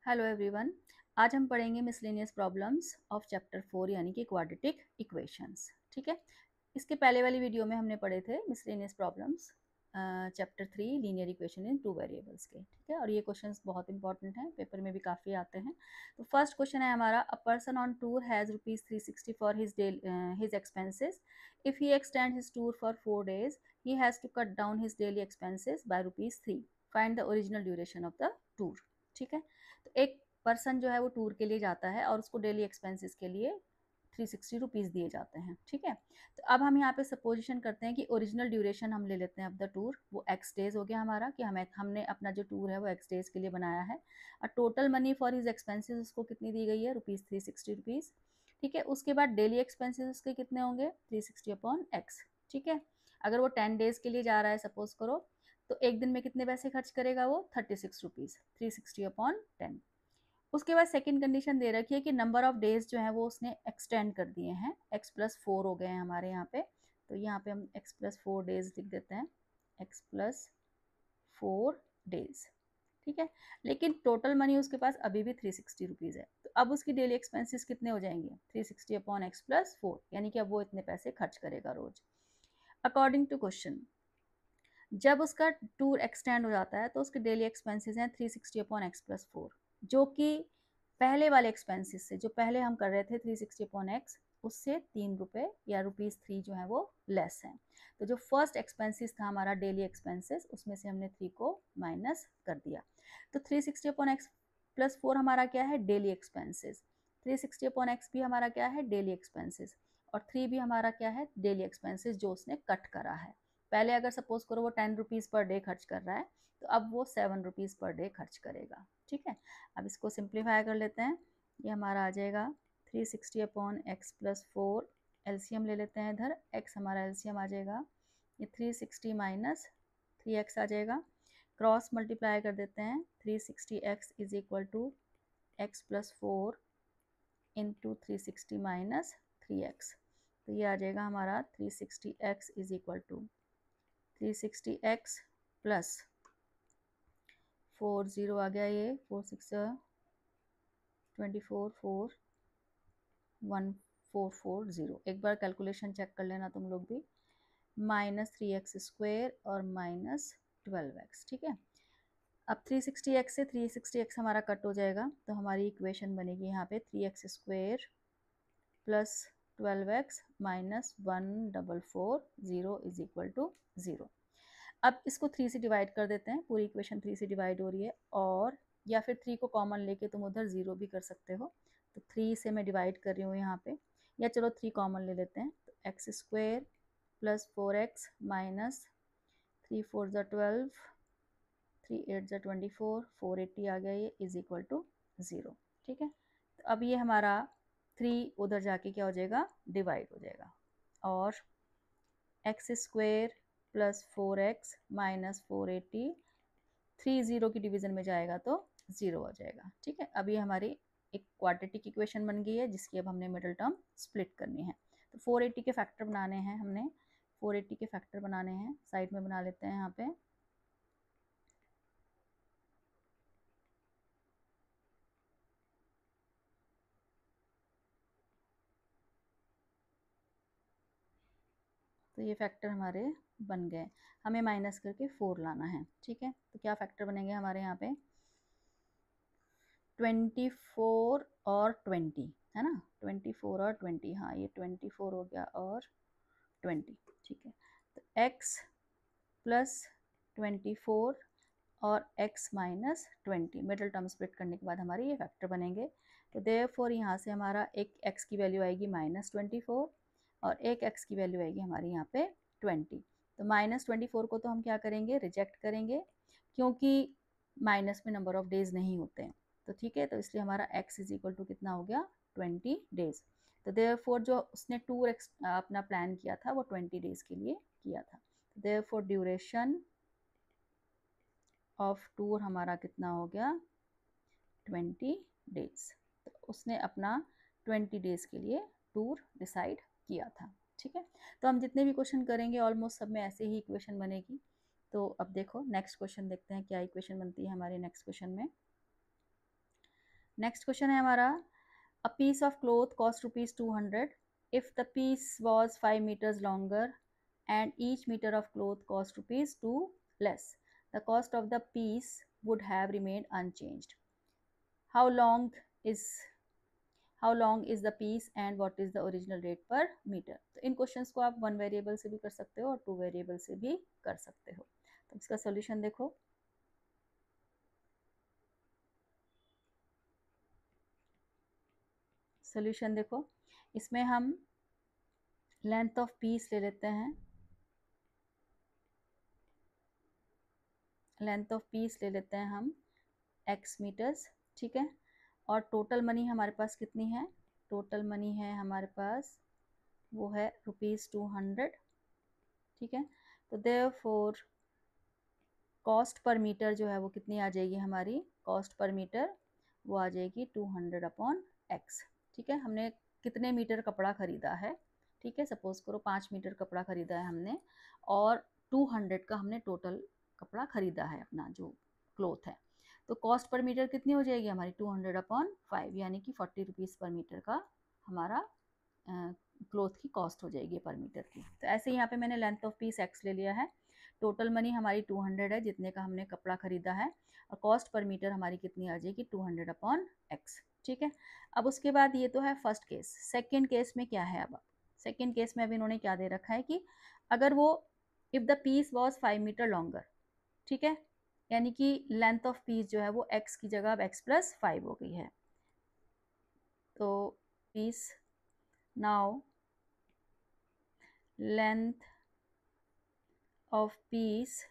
Hello everyone. आज हम पढ़ेंगे मिसलेनियस प्रॉब्लम्स ऑफ चैप्टर 4 यानी कि क्वाड्रेटिक इक्वेशंस। ठीक है, इसके पहले वाली वीडियो में हमने पढ़े थे miscellaneous problems chapter 3 linear equation in two variables के। ठीक है, और ये क्वेश्चंस बहुत इंपॉर्टेंट हैं, पेपर में भी काफ़ी आते हैं। तो फर्स्ट क्वेश्चन है हमारा, a person on tour has ₹360 for his expenses. If he extend his tour for 4 days he has to cut down his daily expenses by ₹3। Find the original duration of the tour. ठीक है, तो एक person जो है वो tour के लिए जाता है और उसको डेली एक्सपेंसेस के लिए 360 रुपीज़ दिए जाते हैं। ठीक है, तो अब हम यहाँ पे सपोजिशन करते हैं कि ओरिजिनल ड्यूरेशन हम ले लेते हैं ऑफ द टूर, वो एक्स डेज हो गया हमारा, कि हमने अपना जो टूर है वो एक्स डेज के लिए बनाया है। और total money for his expenses उसको कितनी दी गई है, ₹360। ठीक है, उसके बाद डेली एक्सपेंसेस उसके कितने होंगे, 360 अपॉन एक्स। ठीक है, अगर वो 10 डेज के लिए जा रहा है सपोज करो, तो एक दिन में कितने पैसे खर्च करेगा वो, 36 रुपीज़, 360 अपॉन 10। उसके बाद सेकंड कंडीशन दे रखी है कि नंबर ऑफ डेज जो है वो उसने एक्सटेंड कर दिए हैं, x+4 हो गए हैं हमारे यहाँ पे। तो यहाँ पे हम x+4 डेज लिख देते हैं, x+4 डेज। ठीक है, लेकिन टोटल मनी उसके पास अभी भी 360 रुपीज़ है। तो अब उसकी डेली एक्सपेंसेस कितने हो जाएंगे, 360 अपॉन x+4, यानी कि अब वो इतने पैसे खर्च करेगा रोज। अकॉर्डिंग टू क्वेश्चन, जब उसका टूर एक्सटेंड हो जाता है तो उसके डेली एक्सपेंसेस हैं 360 अपॉन x+4, जो कि पहले वाले एक्सपेंसेस से, जो पहले हम कर रहे थे 360 अपॉन एक्स, उससे 3 रुपये या ₹3 जो है वो लेस हैं। तो जो फर्स्ट एक्सपेंसेस था हमारा डेली एक्सपेंसेस, उसमें से हमने 3 को माइनस कर दिया। तो 360 अपॉन x+4 हमारा क्या है, डेली एक्सपेंसेस। 360 अपॉन एक्स भी हमारा क्या है, डेली एक्सपेंसेस। और 3 भी हमारा क्या है, डेली एक्सपेंसेस जो उसने कट करा है। पहले अगर सपोज करो वो 10 रुपीज़ पर डे खर्च कर रहा है, तो अब वो 7 रुपीज़ पर डे खर्च करेगा। ठीक है, अब इसको सिंप्लीफाई कर लेते हैं। ये हमारा आ जाएगा 360 अपॉन x+4, एलसीएम ले लेते हैं इधर, x हमारा एलसीएम आ जाएगा, ये 360 माइनस 3x आ जाएगा। क्रॉस मल्टीप्लाई कर देते हैं, 360x is equal to x+4 into 360 minus 3x। तो ये आ जाएगा हमारा 360x is equal to 360x plus 4 0 आ गया, ये 4 6 24 4 1440। एक बार कैलकुलेशन चेक कर लेना तुम लोग भी, -3x² और -12x। ठीक है, अब 360x से 360x हमारा कट हो जाएगा, तो हमारी इक्वेशन बनेगी यहाँ पे 3x² plus 12x minus 1440 is equal to 0। अब इसको 3 से डिवाइड कर देते हैं, पूरी इक्वेशन 3 से डिवाइड हो रही है, और या फिर 3 को कॉमन लेके तुम उधर 0 भी कर सकते हो। तो 3 से मैं डिवाइड कर रही हूँ यहाँ पे, या चलो 3 कॉमन ले लेते हैं, तो x² प्लस 4x माइनस 3 4 ज़ा 12, 3 8 ज़ा 24, 480 आ गया, ये इज इक्वल टू 0। ठीक है, तो अब ये हमारा 3 उधर जाके क्या हो जाएगा, डिवाइड हो जाएगा, और x² प्लस 4x माइनस 480, 3 0 की डिवीजन में जाएगा तो 0 आ जाएगा। ठीक है, अब ये हमारी एक क्वाड्रेटिक इक्वेशन बन गई है, जिसकी अब हमने मिडिल टर्म स्प्लिट करनी है। तो 480 के फैक्टर बनाने हैं हमने, 480 के फैक्टर बनाने हैं, साइड में बना लेते हैं यहाँ पे। तो ये फैक्टर हमारे बन गए, हमें माइनस करके 4 लाना है। ठीक है, तो क्या फैक्टर बनेंगे हमारे यहाँ पे, 24 और 20 है ना, 24 और 20, हाँ ये 24 हो गया और 20। ठीक है, तो x प्लस 24 और x minus 20, middle term split करने के बाद हमारे ये फैक्टर बनेंगे। तो देयरफॉर यहाँ से हमारा एक x की वैल्यू आएगी -24 और एक x की वैल्यू आएगी हमारी यहाँ पे 20। तो -24 को तो हम क्या करेंगे, रिजेक्ट करेंगे, क्योंकि माइनस में नंबर ऑफ डेज नहीं होते हैं। तो ठीक है, तो इसलिए हमारा x इज इक्वल टू कितना हो गया, 20 डेज। तो देयरफॉर जो उसने टूर अपना प्लान किया था वो 20 डेज के लिए किया था। देयरफॉर ड्यूरेशन ऑफ टूर हमारा कितना हो गया, 20 डेज। तो उसने अपना 20 डेज के लिए टूर डिसाइड किया था। ठीक है, तो हम जितने भी क्वेश्चन करेंगे ऑलमोस्ट सब में ऐसे ही इक्वेशन बनेगी। तो अब देखो नेक्स्ट क्वेश्चन देखते हैं क्या इक्वेशन बनती है हमारे नेक्स्ट क्वेश्चन में। नेक्स्ट क्वेश्चन है हमारा, a piece of cloth cost ₹200 if the piece was 5 meters longer and each meter of cloth cost ₹2 less. The cost of the piece would have remained unchanged. How long is how long is the piece and what is the original rate per meter? तो इन questions को आप one variable से भी कर सकते हो और two variable से भी कर सकते हो। तो इसका सॉल्यूशन देखो, सॉल्यूशन देखो, इसमें हम लेंथ ऑफ पीस ले लेते हैं, लेंथ ऑफ पीस ले लेते हैं हम x मीटर्स, ठीक है। और टोटल मनी हमारे पास कितनी है, टोटल मनी है हमारे पास वो है ₹200, ठीक है। तो देयरफॉर कॉस्ट पर मीटर जो है वो कितनी आ जाएगी हमारी, कॉस्ट पर मीटर वो आ जाएगी 200/x, ठीक है। हमने कितने मीटर कपड़ा खरीदा है, ठीक है, सपोज करो 5 मीटर कपड़ा खरीदा है हमने और 200 का हमने टोटल कपड़ा खरीदा है अपना जो क्लोथ है, तो कॉस्ट पर मीटर कितनी हो जाएगी हमारी 200/5, यानी कि 40 रुपीज़ पर मीटर का हमारा क्लोथ की कॉस्ट हो जाएगी पर मीटर की। तो ऐसे ही यहाँ पे मैंने लेंथ ऑफ पीस x ले लिया है, टोटल मनी हमारी 200 है जितने का हमने कपड़ा खरीदा है, और कॉस्ट पर मीटर हमारी कितनी आ जाएगी 200/x, ठीक है। अब उसके बाद ये तो है फर्स्ट केस। सेकेंड केस में क्या है, अब सेकेंड केस में अब इन्होंने क्या दे रखा है कि अगर वो if the piece was 5 metre longer, ठीक है, यानी कि लेंथ ऑफ पीस जो है वो x की जगह अब x+5 हो गई है, तो piece now length of piece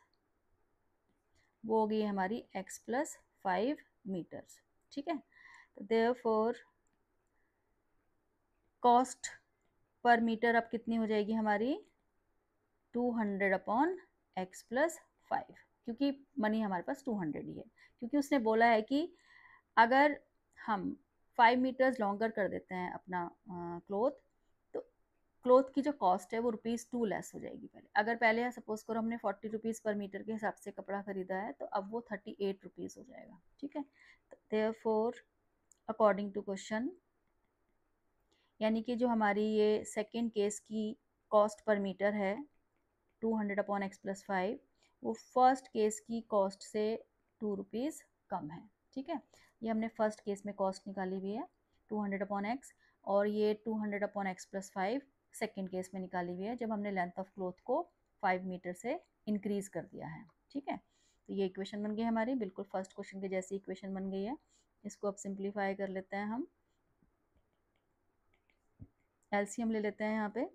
वो हो गई हमारी x+5 मीटर्स, ठीक है। तो देयरफॉर कॉस्ट पर मीटर अब कितनी हो जाएगी हमारी 200/x+5, क्योंकि मनी हमारे पास 200 ही है, क्योंकि उसने बोला है कि अगर हम 5 मीटर्स लॉन्गर कर देते हैं अपना क्लोथ, तो क्लोथ की जो कॉस्ट है वो ₹2 लेस हो जाएगी। पहले अगर पहले सपोज करो हमने 40 रुपीज़ पर मीटर के हिसाब से कपड़ा खरीदा है, तो अब वो 38 रुपीज़ हो जाएगा, ठीक है। देयरफॉर अकॉर्डिंग टू क्वेश्चन, यानी कि जो हमारी ये सेकेंड केस की कॉस्ट पर मीटर है 200/x+5, वो फर्स्ट केस की कॉस्ट से 2 रुपीज़ कम है, ठीक है। ये हमने फर्स्ट केस में कॉस्ट निकाली हुई है 200/x, और ये 200/x+5 सेकेंड केस में निकाली हुई है जब हमने लेंथ ऑफ क्लोथ को 5 मीटर से इंक्रीज कर दिया है, ठीक है। तो ये इक्वेशन बन गई हमारी, बिल्कुल फर्स्ट क्वेश्चन के जैसी इक्वेशन बन गई है। इसको अब सिंप्लीफाई कर लेते हैं हम, एलसीएम ले लेते हैं यहाँ पे,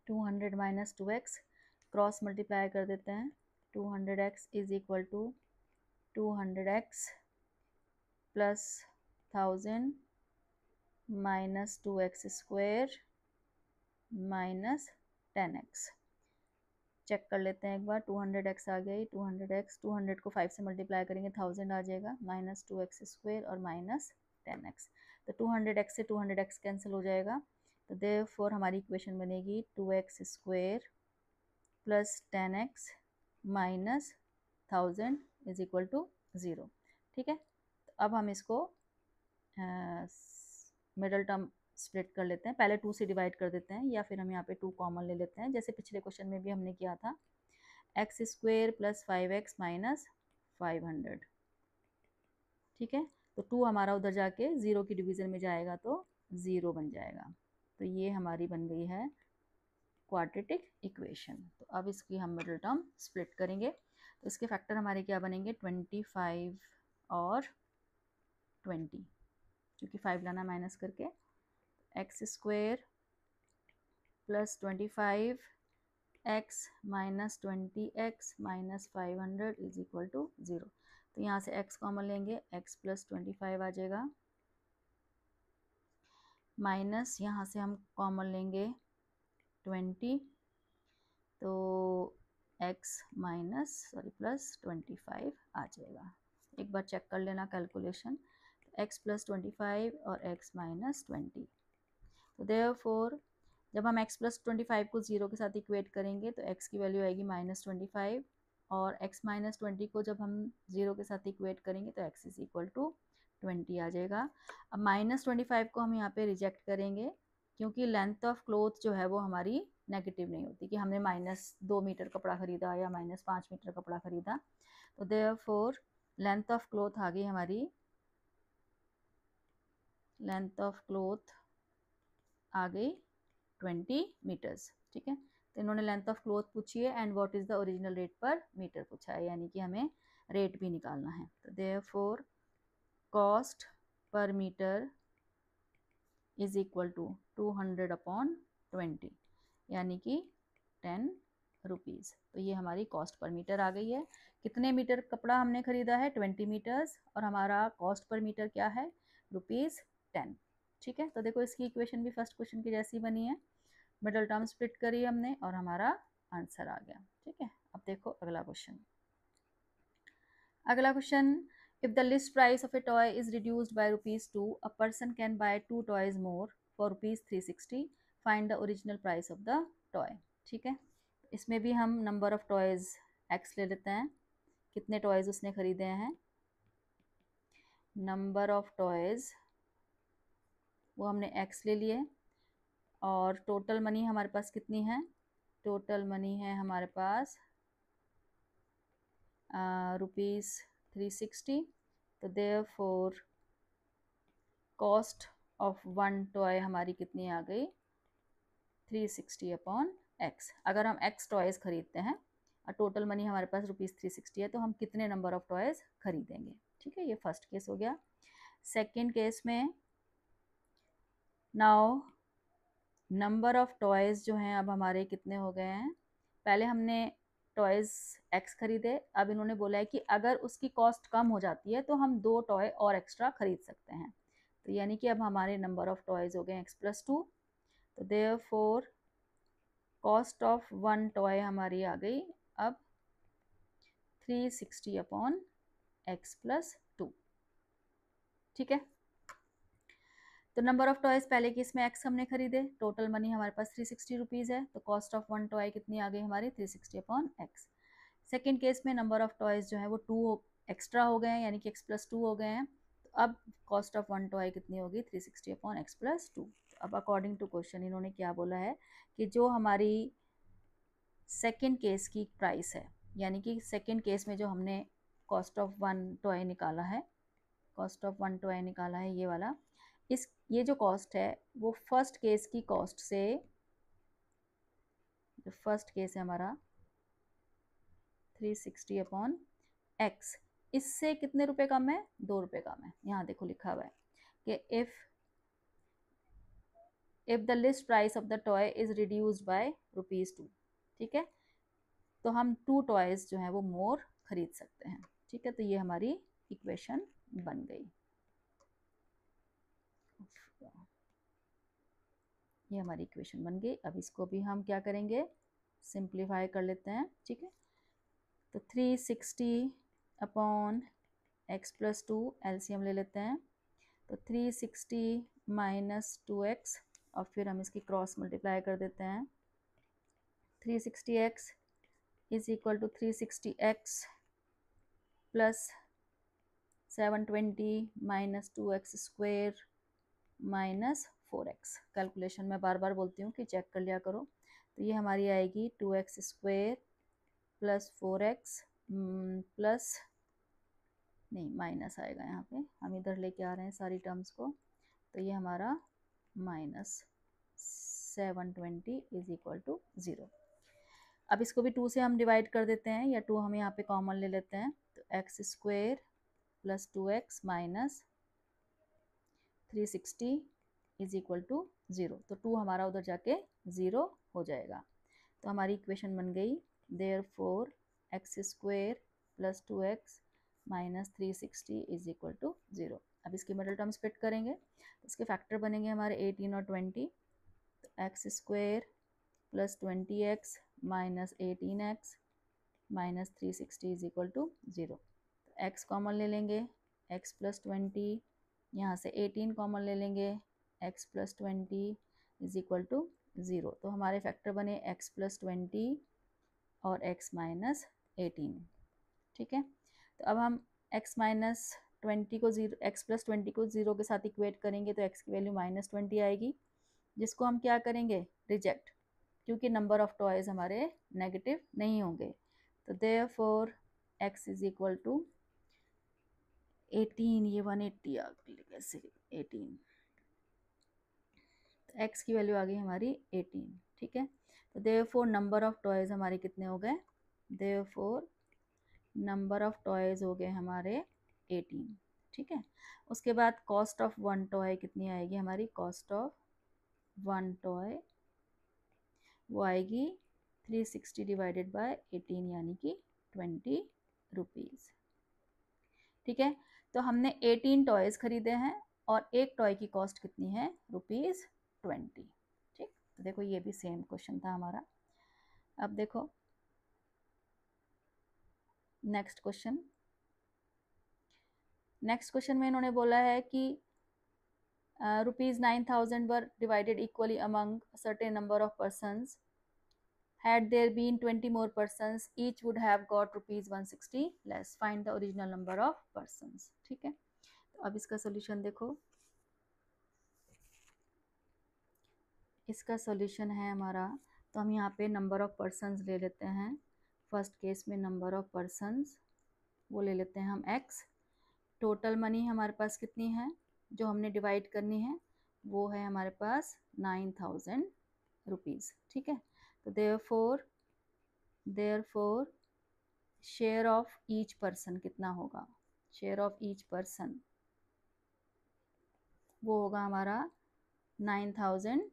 200 - 2x क्रॉस मल्टीप्लाई कर देते हैं, 200x is equal to 200x plus 1000 minus 2x square minus 10x। Check कर लेते हैं एक बार, 200x आ गई, 200x 200 को 5 से मल्टीप्लाई करेंगे 1000 आ जाएगा, माइनस 2x स्क्वायर और माइनस 10x। तो 200x से 200x कैंसिल हो जाएगा, तो देयरफॉर हमारी इक्वेशन बनेगी 2x square plus 10x minus 1000 is equal to 0, ठीक है। तो अब हम इसको मिडल टर्म स्प्लिट कर लेते हैं, पहले 2 से डिवाइड कर देते हैं, या फिर हम यहाँ पे 2 कॉमन ले लेते हैं जैसे पिछले क्वेश्चन में भी हमने किया था, x square plus 5x minus 500, ठीक है। तो 2 हमारा उधर जाके 0 की डिवीज़न में जाएगा तो 0 बन जाएगा, तो ये हमारी बन गई है क्वाड्रेटिक इक्वेशन। तो अब इसकी हम मिडिल टर्म स्प्लिट करेंगे, तो इसके फैक्टर हमारे क्या बनेंगे 25 और 20, क्योंकि 5 लाना माइनस करके, x square plus 25x minus 20x minus 500 is equal to 0। तो यहाँ से x कॉमन लेंगे, x प्लस 25 आ जाएगा, माइनस यहाँ से हम कॉमन लेंगे 20, तो x माइनस प्लस 25 आ जाएगा। एक बार चेक कर लेना कैलकुलेशन, x प्लस 25 और x माइनस 20। तो देयरफॉर जब हम x प्लस 25 को 0 के साथ इक्वेट करेंगे तो x की वैल्यू आएगी -25, और x माइनस 20 को जब हम 0 के साथ इक्वेट करेंगे तो x इज इक्वल टू 20 आ जाएगा। अब -25 को हम यहाँ पे रिजेक्ट करेंगे, क्योंकि लेंथ ऑफ क्लोथ जो है वो हमारी नेगेटिव नहीं होती कि हमने -2 मीटर कपड़ा खरीदा या -5 मीटर कपड़ा खरीदा। तो देयरफॉर लेंथ ऑफ क्लोथ आ गई हमारी, लेंथ ऑफ क्लोथ आ गई 20 मीटर्स। ठीक है, तो इन्होंने लेंथ ऑफ क्लोथ पूछी है and what is the original rate पर मीटर पूछा है, यानी कि हमें रेट भी निकालना है। तो therefore cost per metre is equal to 200/20, यानी कि 10 रुपीज़। तो ये हमारी कॉस्ट पर मीटर आ गई है। कितने मीटर कपड़ा हमने खरीदा है? 20 मीटर्स, और हमारा कॉस्ट पर मीटर क्या है? ₹10। ठीक है, तो देखो इसकी इक्वेशन भी फर्स्ट क्वेश्चन की जैसी बनी है, मिडल टर्म स्प्लिट करी हमने और हमारा आंसर आ गया। ठीक है, अब देखो अगला क्वेश्चन। अगला question, if the list price of a toy is reduced by ₹2, a person can buy 2 toys more for ₹360. Find the original price of the toy. ठीक है, इसमें भी हम नंबर ऑफ टॉयज x ले लेते हैं। कितने टॉयज उसने खरीदे हैं? नंबर ऑफ टॉयज वो हमने x ले लिए, और टोटल मनी हमारे पास कितनी है? टोटल मनी है हमारे पास ₹360। तो देयरफॉर कॉस्ट ऑफ 1 टॉय हमारी कितनी आ गई? 360/x। अगर हम x टॉयज खरीदते हैं और टोटल मनी हमारे पास ₹360 है, तो हम कितने नंबर ऑफ टॉयज खरीदेंगे? ठीक है, ये फर्स्ट केस हो गया। सेकेंड केस में नाउ नंबर ऑफ टॉयज जो हैं अब हमारे कितने हो गए हैं? पहले हमने टॉयज x खरीदे, अब इन्होंने बोला है कि अगर उसकी कॉस्ट कम हो जाती है तो हम 2 टॉय और एक्स्ट्रा खरीद सकते हैं। तो यानी कि अब हमारे नंबर ऑफ टॉयज हो गए x+2। तो देयरफॉर कॉस्ट ऑफ 1 टॉय हमारी आ गई अब 360/x+2। ठीक है, तो नंबर ऑफ टॉयज पहले केस में x हमने खरीदे, टोटल मनी हमारे पास 360 रुपीज़ है, तो कॉस्ट ऑफ 1 टॉय कितनी आ गई हमारी? 360/x। सेकेंड केस में नंबर ऑफ टॉयज जो है वो 2 एक्स्ट्रा हो गए हैं, यानी कि x+2 हो गए हैं। तो अब कॉस्ट ऑफ 1 टॉय कितनी होगी? 360/x+2। अब अकॉर्डिंग टू क्वेश्चन इन्होंने क्या बोला है कि जो हमारी सेकेंड केस की प्राइस है, यानी कि सेकेंड केस में जो हमने कॉस्ट ऑफ 1 टॉय निकाला है, कॉस्ट ऑफ 1 टॉय निकाला है ये वाला, ये जो कॉस्ट है वो फर्स्ट केस की कॉस्ट से, जो फर्स्ट केस है हमारा 360/x, इससे कितने रुपए कम है? 2 रुपए कम है। यहाँ देखो लिखा हुआ है कि if the list price of the toy is reduced by ₹2। ठीक है, तो हम 2 टॉयज जो है वो मोर खरीद सकते हैं। ठीक है, तो ये हमारी इक्वेशन बन गई, ये हमारी इक्वेशन बन गई। अब इसको भी हम क्या करेंगे? सिंप्लीफाई कर लेते हैं। ठीक है, तो 360/x+2 एलसीएम ले लेते हैं, तो 360 - 2x, और फिर हम इसकी क्रॉस मल्टीप्लाई कर देते हैं। 360x is equal to 360x plus 720 - 2x² minus 4x। Calculation में बार बार बोलती हूँ कि चेक कर लिया करो। तो ये हमारी आएगी 2x² प्लस 4x प्लस, नहीं माइनस आएगा, यहाँ पे हम इधर लेके आ रहे हैं सारी टर्म्स को, तो ये हमारा -720 इज इक्वल टू 0। अब इसको भी 2 से हम डिवाइड कर देते हैं, या 2 हम यहाँ पे कॉमन ले लेते हैं, तो x² plus 2x minus 360 is equal to 0। तो 2 हमारा उधर जाके 0 हो जाएगा। तो हमारी इक्वेशन बन गई, therefore x² plus 2x minus 360 is equal to 0। अब इसकी मिडल टर्म स्प्लिट करेंगे, तो इसके फैक्टर बनेंगे हमारे 18 और 20। तो x² plus 20x minus 18x minus 360 is equal to 0। तो x कॉमन ले लेंगे, x प्लस 20, यहाँ से 18 कॉमन ले लेंगे, x plus 20 is equal to 0। तो हमारे फैक्टर बने x प्लस 20 और x माइनस 18। ठीक है, तो अब हम x माइनस 20 को जीरो, x प्लस 20 को 0 के साथ इक्वेट करेंगे तो x की वैल्यू -20 आएगी, जिसको हम क्या करेंगे, रिजेक्ट, क्योंकि नंबर ऑफ टॉयज हमारे नेगेटिव नहीं होंगे। तो therefore x is equal to 18, ये 180 आ गई कैसे 18, तो x की वैल्यू आ गई हमारी 18, ठीक है। तो देयरफॉर नंबर ऑफ टॉयज हमारे कितने हो गए, देयरफॉर नंबर ऑफ टॉयज हो गए हमारे 18, ठीक है। उसके बाद कॉस्ट ऑफ वन टॉय कितनी आएगी हमारी, कॉस्ट ऑफ वन टॉय वो आएगी 360 डिवाइडेड बाय 18 यानी कि 20 रुपीज़, ठीक है। तो हमने 18 टॉयज़ खरीदे हैं और एक टॉय की कॉस्ट कितनी है, ₹20, ठीक। तो देखो ये भी सेम क्वेश्चन था हमारा। अब देखो नेक्स्ट क्वेश्चन, नेक्स्ट क्वेश्चन में इन्होंने बोला है कि ₹9,000 were divided equally among certain number of persons, had there been 20 more persons each would have got ₹160 less, find the original number of persons, ठीक है। तो अब इसका सॉल्यूशन देखो, इसका सॉल्यूशन है हमारा, तो हम यहाँ पे नंबर ऑफ पर्सन्स ले लेते हैं। फर्स्ट केस में नंबर ऑफ पर्सन्स वो ले लेते हैं हम x, टोटल मनी हमारे पास कितनी है जो हमने डिवाइड करनी है, वो है हमारे पास 9,000 रुपीज़, ठीक है। तो therefore share of each person कितना होगा, शेयर ऑफ ईच पर्सन वो होगा हमारा 9,000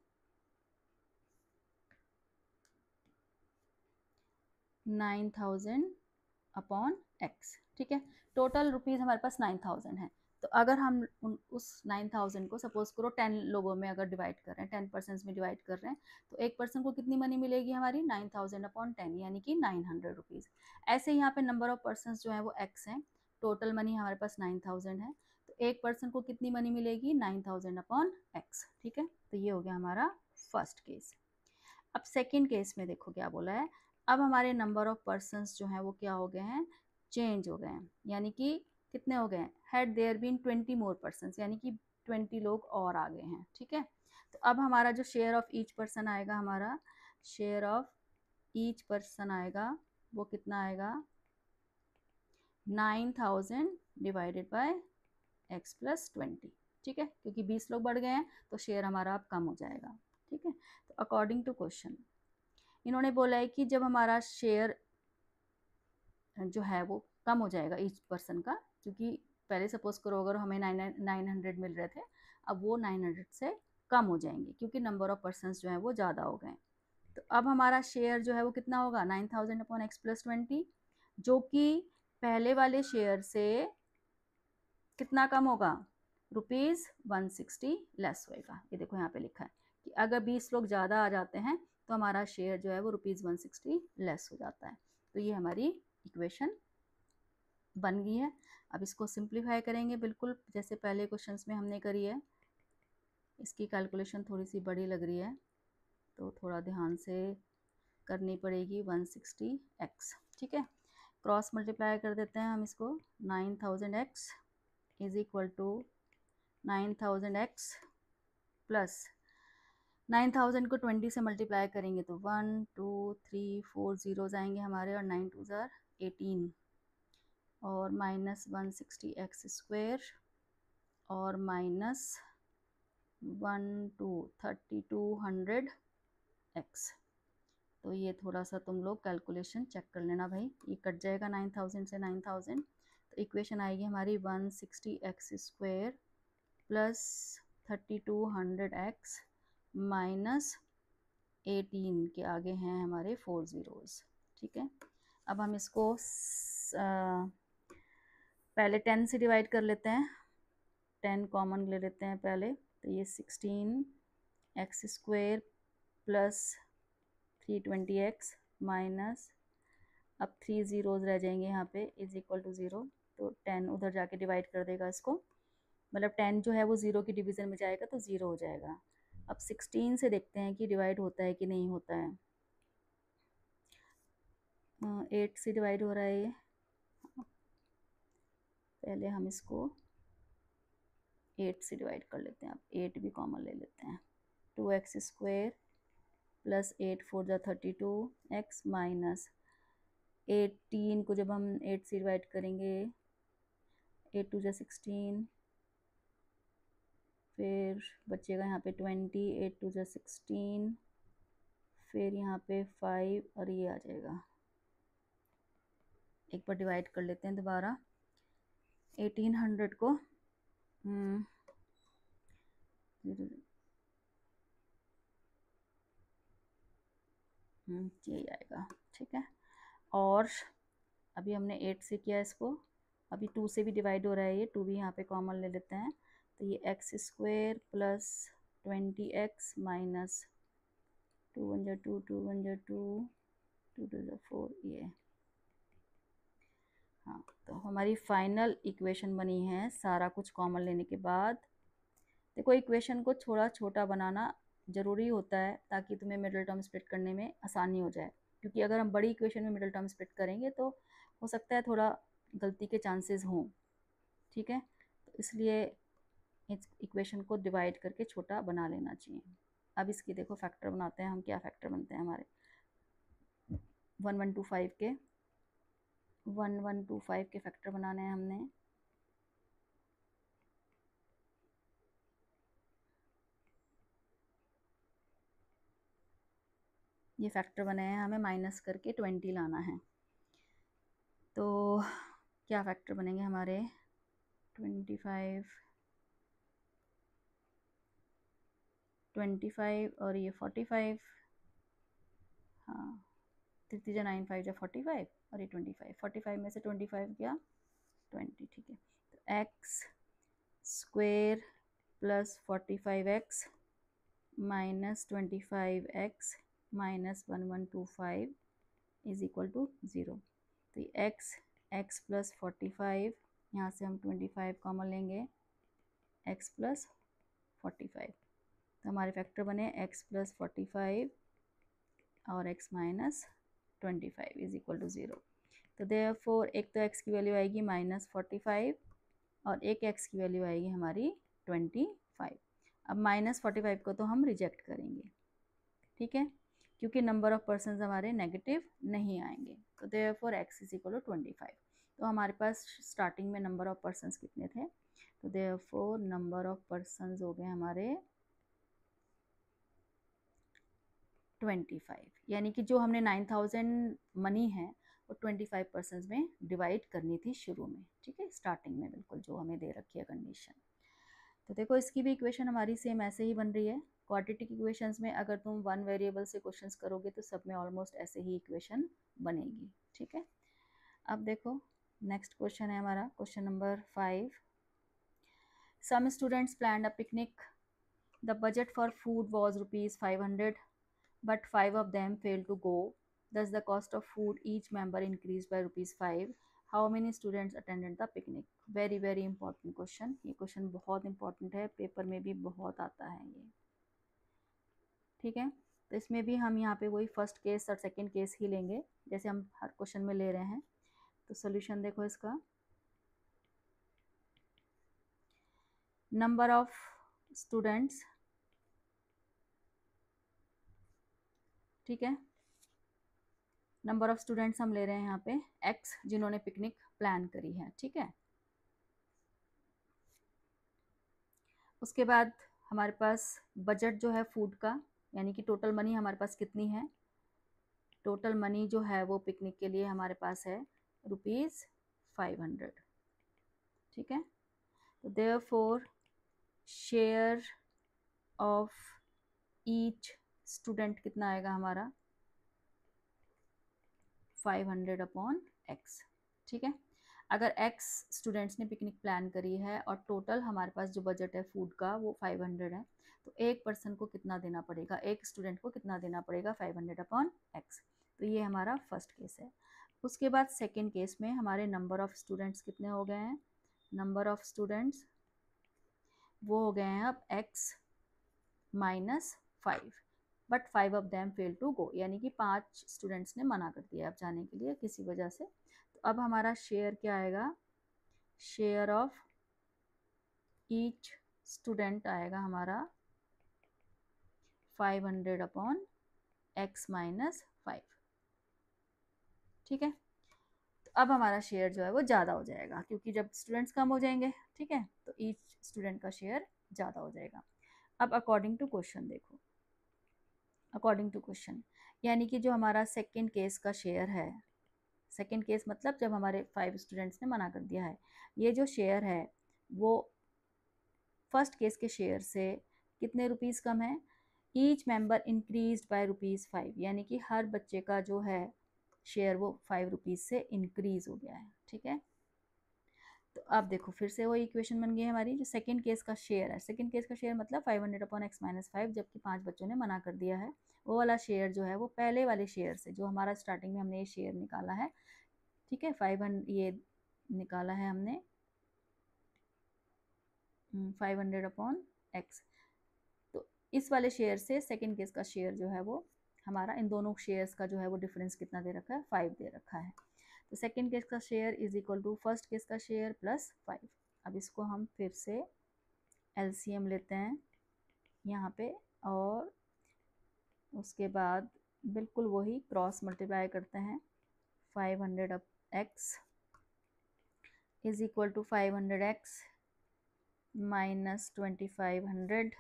अपॉन x, ठीक है। टोटल रुपीज़ हमारे पास 9,000 है, तो अगर हम उस 9,000 को सपोज करो 10 लोगों में अगर डिवाइड कर रहे हैं, 10 पर्सन्स में डिवाइड कर रहे हैं, तो एक पर्सन को कितनी मनी मिलेगी हमारी 9,000 अपॉन 10 यानी कि 900 रुपीज़। ऐसे यहाँ पे नंबर ऑफ पर्सन्स जो है वो x हैं, टोटल मनी हमारे पास 9,000 है, तो एक पर्सन को कितनी मनी मिलेगी 9,000 अपॉन x, ठीक है। तो ये हो गया हमारा फर्स्ट केस। अब सेकेंड केस में देखो क्या बोला है, अब हमारे नंबर ऑफ पर्सन्स जो हैं वो क्या हो गए हैं, चेंज हो गए हैं, यानी कि कितने हो गए हैं, had there been 20 more persons यानी कि 20 लोग और आ गए हैं, ठीक है। तो अब हमारा जो शेयर ऑफ ईच पर्सन आएगा, हमारा शेयर ऑफ ईच पर्सन आएगा वो कितना आएगा 9,000 डिवाइडेड बाय x प्लस 20, ठीक है, क्योंकि 20 लोग बढ़ गए हैं तो शेयर हमारा अब कम हो जाएगा, ठीक है। तो अकॉर्डिंग टू क्वेश्चन इन्होंने बोला है कि जब हमारा शेयर जो है वो कम हो जाएगा ईच पर्सन का, क्योंकि पहले सपोज करो अगर हमें 900 मिल रहे थे, अब वो 900 से कम हो जाएंगे क्योंकि नंबर ऑफ पर्सन्स जो है वो ज़्यादा हो गए। तो अब हमारा शेयर जो है वो कितना होगा 9,000 अपॉन x प्लस 20, जो कि पहले वाले शेयर से कितना कम होगा, ₹160 लेस होएगा। ये देखो यहाँ पे लिखा है कि अगर 20 लोग ज़्यादा आ जाते हैं तो हमारा शेयर जो है वो ₹160 लेस हो जाता है। तो ये हमारी इक्वेशन बन गई है। अब इसको सिंप्लीफाई करेंगे बिल्कुल जैसे पहले क्वेश्चंस में हमने करी है। इसकी कैलकुलेशन थोड़ी सी बड़ी लग रही है तो थोड़ा ध्यान से करनी पड़ेगी। 160x, ठीक है, क्रॉस मल्टीप्लाई कर देते हैं हम इसको। 9,000x is equal to 9,000x plus 9,000 को 20 से मल्टीप्लाई करेंगे तो 1 2 3 4 जीरोज आएंगे हमारे, और 9 2 ज़ार 18 और माइनस 160x स्क्वेयर और माइनस 3200x। तो ये थोड़ा सा तुम लोग कैलकुलेशन चेक कर लेना भाई, ये कट जाएगा 9,000 से 9,000, तो इक्वेशन आएगी हमारी 160x square plus 3200x minus 18 के आगे हैं हमारे 4 ज़ीरोज़, ठीक है। अब हम इसको पहले 10 से डिवाइड कर लेते हैं, 10 कॉमन ले लेते हैं पहले, तो ये 16x square plus 320x minus, अब 3 ज़ीरोज़ रह जाएंगे यहाँ पे, इज इक्वल टू 0, तो 10 उधर जाके डिवाइड कर देगा इसको, मतलब 10 जो है वो 0 की डिवीज़न में जाएगा तो 0 हो जाएगा। अब 16 से देखते हैं कि डिवाइड होता है कि नहीं होता है। 8 से डिवाइड हो रहा है ये, पहले हम इसको 8 से डिवाइड कर लेते हैं, अब 8 भी कॉमन ले लेते हैं। 2x² प्लस 8 4 जा 32x माइनस 18 को जब हम 8 से डिवाइड करेंगे 8 2 जा 16, फिर बचेगा यहाँ पे 20, 8 2 जा 16, फिर यहाँ पे 5 और ये आ जाएगा। एक बार डिवाइड कर लेते हैं दोबारा 1800 को यही आएगा, ठीक है। और अभी हमने 8 से किया इसको, अभी 2 से भी डिवाइड हो रहा है, ये 2 भी यहाँ पे कॉमन ले लेते हैं, तो ये x² प्लस 20x माइनस 2 1 जा 2 2 1 जा 2 2 2 जा 4, ये हाँ। तो हमारी फाइनल इक्वेशन बनी है सारा कुछ कॉमन लेने के बाद। देखो इक्वेशन को थोड़ा छोटा बनाना ज़रूरी होता है ताकि तुम्हें मिडिल टर्म स्प्लिट करने में आसानी हो जाए, क्योंकि अगर हम बड़ी इक्वेशन में मिडिल टर्म स्प्लिट करेंगे तो हो सकता है थोड़ा गलती के चांसेस हों, ठीक है। तो इसलिए इस इक्वेशन को डिवाइड करके छोटा बना लेना चाहिए। अब इसकी देखो फैक्टर बनाते हैं हम, क्या फैक्टर बनते हैं हमारे 1125 के 1125 के फैक्टर बनाने हैं हमने। ये फैक्टर बने हैं, हमें माइनस करके 20 लाना है, तो क्या फैक्टर बनेंगे हमारे 25 और ये 45, हाँ 3 जा 9 5 जा 45 और ये 25, 45 में से 25 गया 20, ठीक है। तो x² plus 45x minus 25x minus 1125 is equal to 0। तो ये x प्लस 45, यहाँ से हम 25 कॉमन लेंगे, x प्लस 45, तो हमारे फैक्टर बने x प्लस 45 और x minus 25 is equal to 0। तो देयरफॉर एक तो x की वैल्यू आएगी -45 और एक x की वैल्यू आएगी हमारी 25। अब -45 को तो हम रिजेक्ट करेंगे, ठीक है, क्योंकि नंबर ऑफ पर्सनस हमारे नेगेटिव नहीं आएंगे। तो therefore x is equal to 25। तो हमारे पास स्टार्टिंग में नंबर ऑफ पर्सनस कितने थे, तो देयरफॉर नंबर ऑफ पर्सनस हो गए हमारे 25, यानी कि जो हमने 9000 मनी है वो 25% में डिवाइड करनी थी शुरू में, ठीक है, स्टार्टिंग में बिल्कुल जो हमें दे रखी है कंडीशन। तो देखो इसकी भी इक्वेशन हमारी सेम ऐसे ही बन रही है। क्वाड्रेटिक इक्वेशंस में अगर तुम वन वेरिएबल से क्वेश्चंस करोगे तो सब में ऑलमोस्ट ऐसे ही इक्वेशन बनेगी, ठीक है। अब देखो नेक्स्ट क्वेश्चन है हमारा question number 5। Some students planned a picnic, the budget for food was ₹500 but 5 of them failed to go. Thus, the cost of food each member increased by ₹5. How many students attended the picnic? Very very important question. ये question बहुत important है, paper में भी बहुत आता है ये, ठीक है। तो इसमें भी हम यहाँ पे वही फर्स्ट केस और सेकंड केस ही लेंगे जैसे हम हर क्वेश्चन में ले रहे हैं। तो सोल्यूशन देखो इसका, नंबर ऑफ स्टूडेंट्स, ठीक है, नंबर ऑफ स्टूडेंट्स हम ले रहे हैं यहाँ पे x जिन्होंने पिकनिक प्लान करी है, ठीक है। उसके बाद हमारे पास बजट जो है फूड का, यानी कि टोटल मनी हमारे पास कितनी है, टोटल मनी जो है वो पिकनिक के लिए हमारे पास है ₹500, ठीक है। तो therefore share of each student कितना आएगा हमारा 500/x, ठीक है। अगर x स्टूडेंट्स ने पिकनिक प्लान करी है और टोटल हमारे पास जो बजट है फूड का वो 500 है, तो एक पर्सन को कितना देना पड़ेगा, एक स्टूडेंट को कितना देना पड़ेगा 500/x। तो ये हमारा फर्स्ट केस है। उसके बाद सेकेंड केस में हमारे नंबर ऑफ स्टूडेंट्स कितने हो गए हैं, नंबर ऑफ स्टूडेंट्स वो हो गए हैं अब x minus 5, but 5 of them fail to go, यानी कि 5 स्टूडेंट्स ने मना कर दिया अब जाने के लिए किसी वजह से। तो अब हमारा शेयर क्या आएगा, शेयर ऑफ ईच स्टूडेंट आएगा हमारा 500/x माइनस 5। ठीक है, तो अब हमारा शेयर जो है वो ज़्यादा हो जाएगा, क्योंकि जब स्टूडेंट्स कम हो जाएंगे, ठीक है, तो ईच स्टूडेंट का शेयर ज़्यादा हो जाएगा। अब अकॉर्डिंग टू क्वेश्चन देखो, अकॉर्डिंग टू क्वेश्चन यानी कि जो हमारा सेकेंड केस का शेयर है, सेकेंड केस मतलब जब हमारे 5 स्टूडेंट्स ने मना कर दिया है, ये जो शेयर है वो फर्स्ट केस के शेयर से कितने रुपीज़ कम है? ईच मेंबर इंक्रीज बाय ₹5, यानी कि हर बच्चे का जो है शेयर वो 5 रुपीज़ से इंक्रीज हो गया है। ठीक है, तो अब देखो फिर से वो इक्वेशन बन गई है हमारी। जो सेकंड केस का शेयर है, सेकंड केस का शेयर मतलब 500/x माइनस 5, जबकि 5 बच्चों ने मना कर दिया है, वो वाला शेयर जो है वो पहले वाले शेयर से, जो हमारा स्टार्टिंग में हमने ये शेयर निकाला है, ठीक है, 500 ये निकाला है हमने 500/x, तो इस वाले शेयर से सेकंड केस का शेयर जो है वो हमारा, इन दोनों शेयर्स का जो है वो डिफरेंस कितना दे रखा है? 5 दे रखा है। तो सेकंड केस का share is equal to first case का शेयर प्लस 5। अब इसको हम फिर से एलसीएम लेते हैं यहाँ पे, और उसके बाद बिल्कुल वही क्रॉस मल्टीप्लाई करते हैं। 500x is equal to 500x minus 2500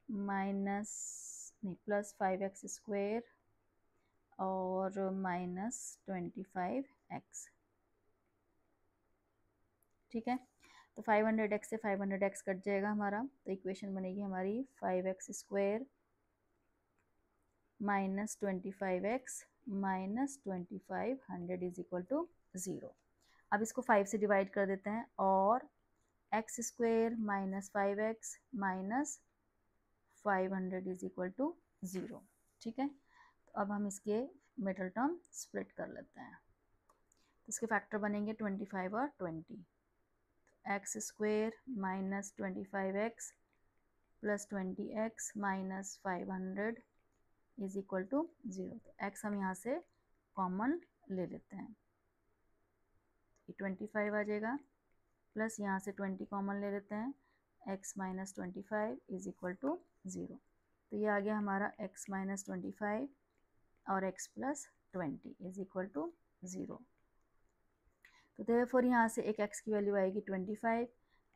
minus नहीं प्लस 5x स्क्वेयर और माइनस 25x। ठीक है, तो 500x से 500x कट जाएगा हमारा, तो इक्वेशन बनेगी हमारी 5x square minus 25x minus 2500 is equal to 0। अब इसको 5 से डिवाइड कर देते हैं, और x square minus 5x minus 500 is equal to 0। ठीक है, तो अब हम इसके मिडल टर्म स्प्लिट कर लेते हैं, तो इसके फैक्टर बनेंगे 25 और 20। X square minus 25x plus 20x minus 500 is equal to 0। तो x हम यहाँ से कॉमन ले लेते हैं, ये 25 आ जाएगा, प्लस यहाँ से 20 कॉमन ले लेते हैं, x minus 25 is equal to 0। तो ये आ गया हमारा x माइनस 25 और x plus 20 is equal to 0। तो देयरफॉर यहाँ से एक x की वैल्यू आएगी 25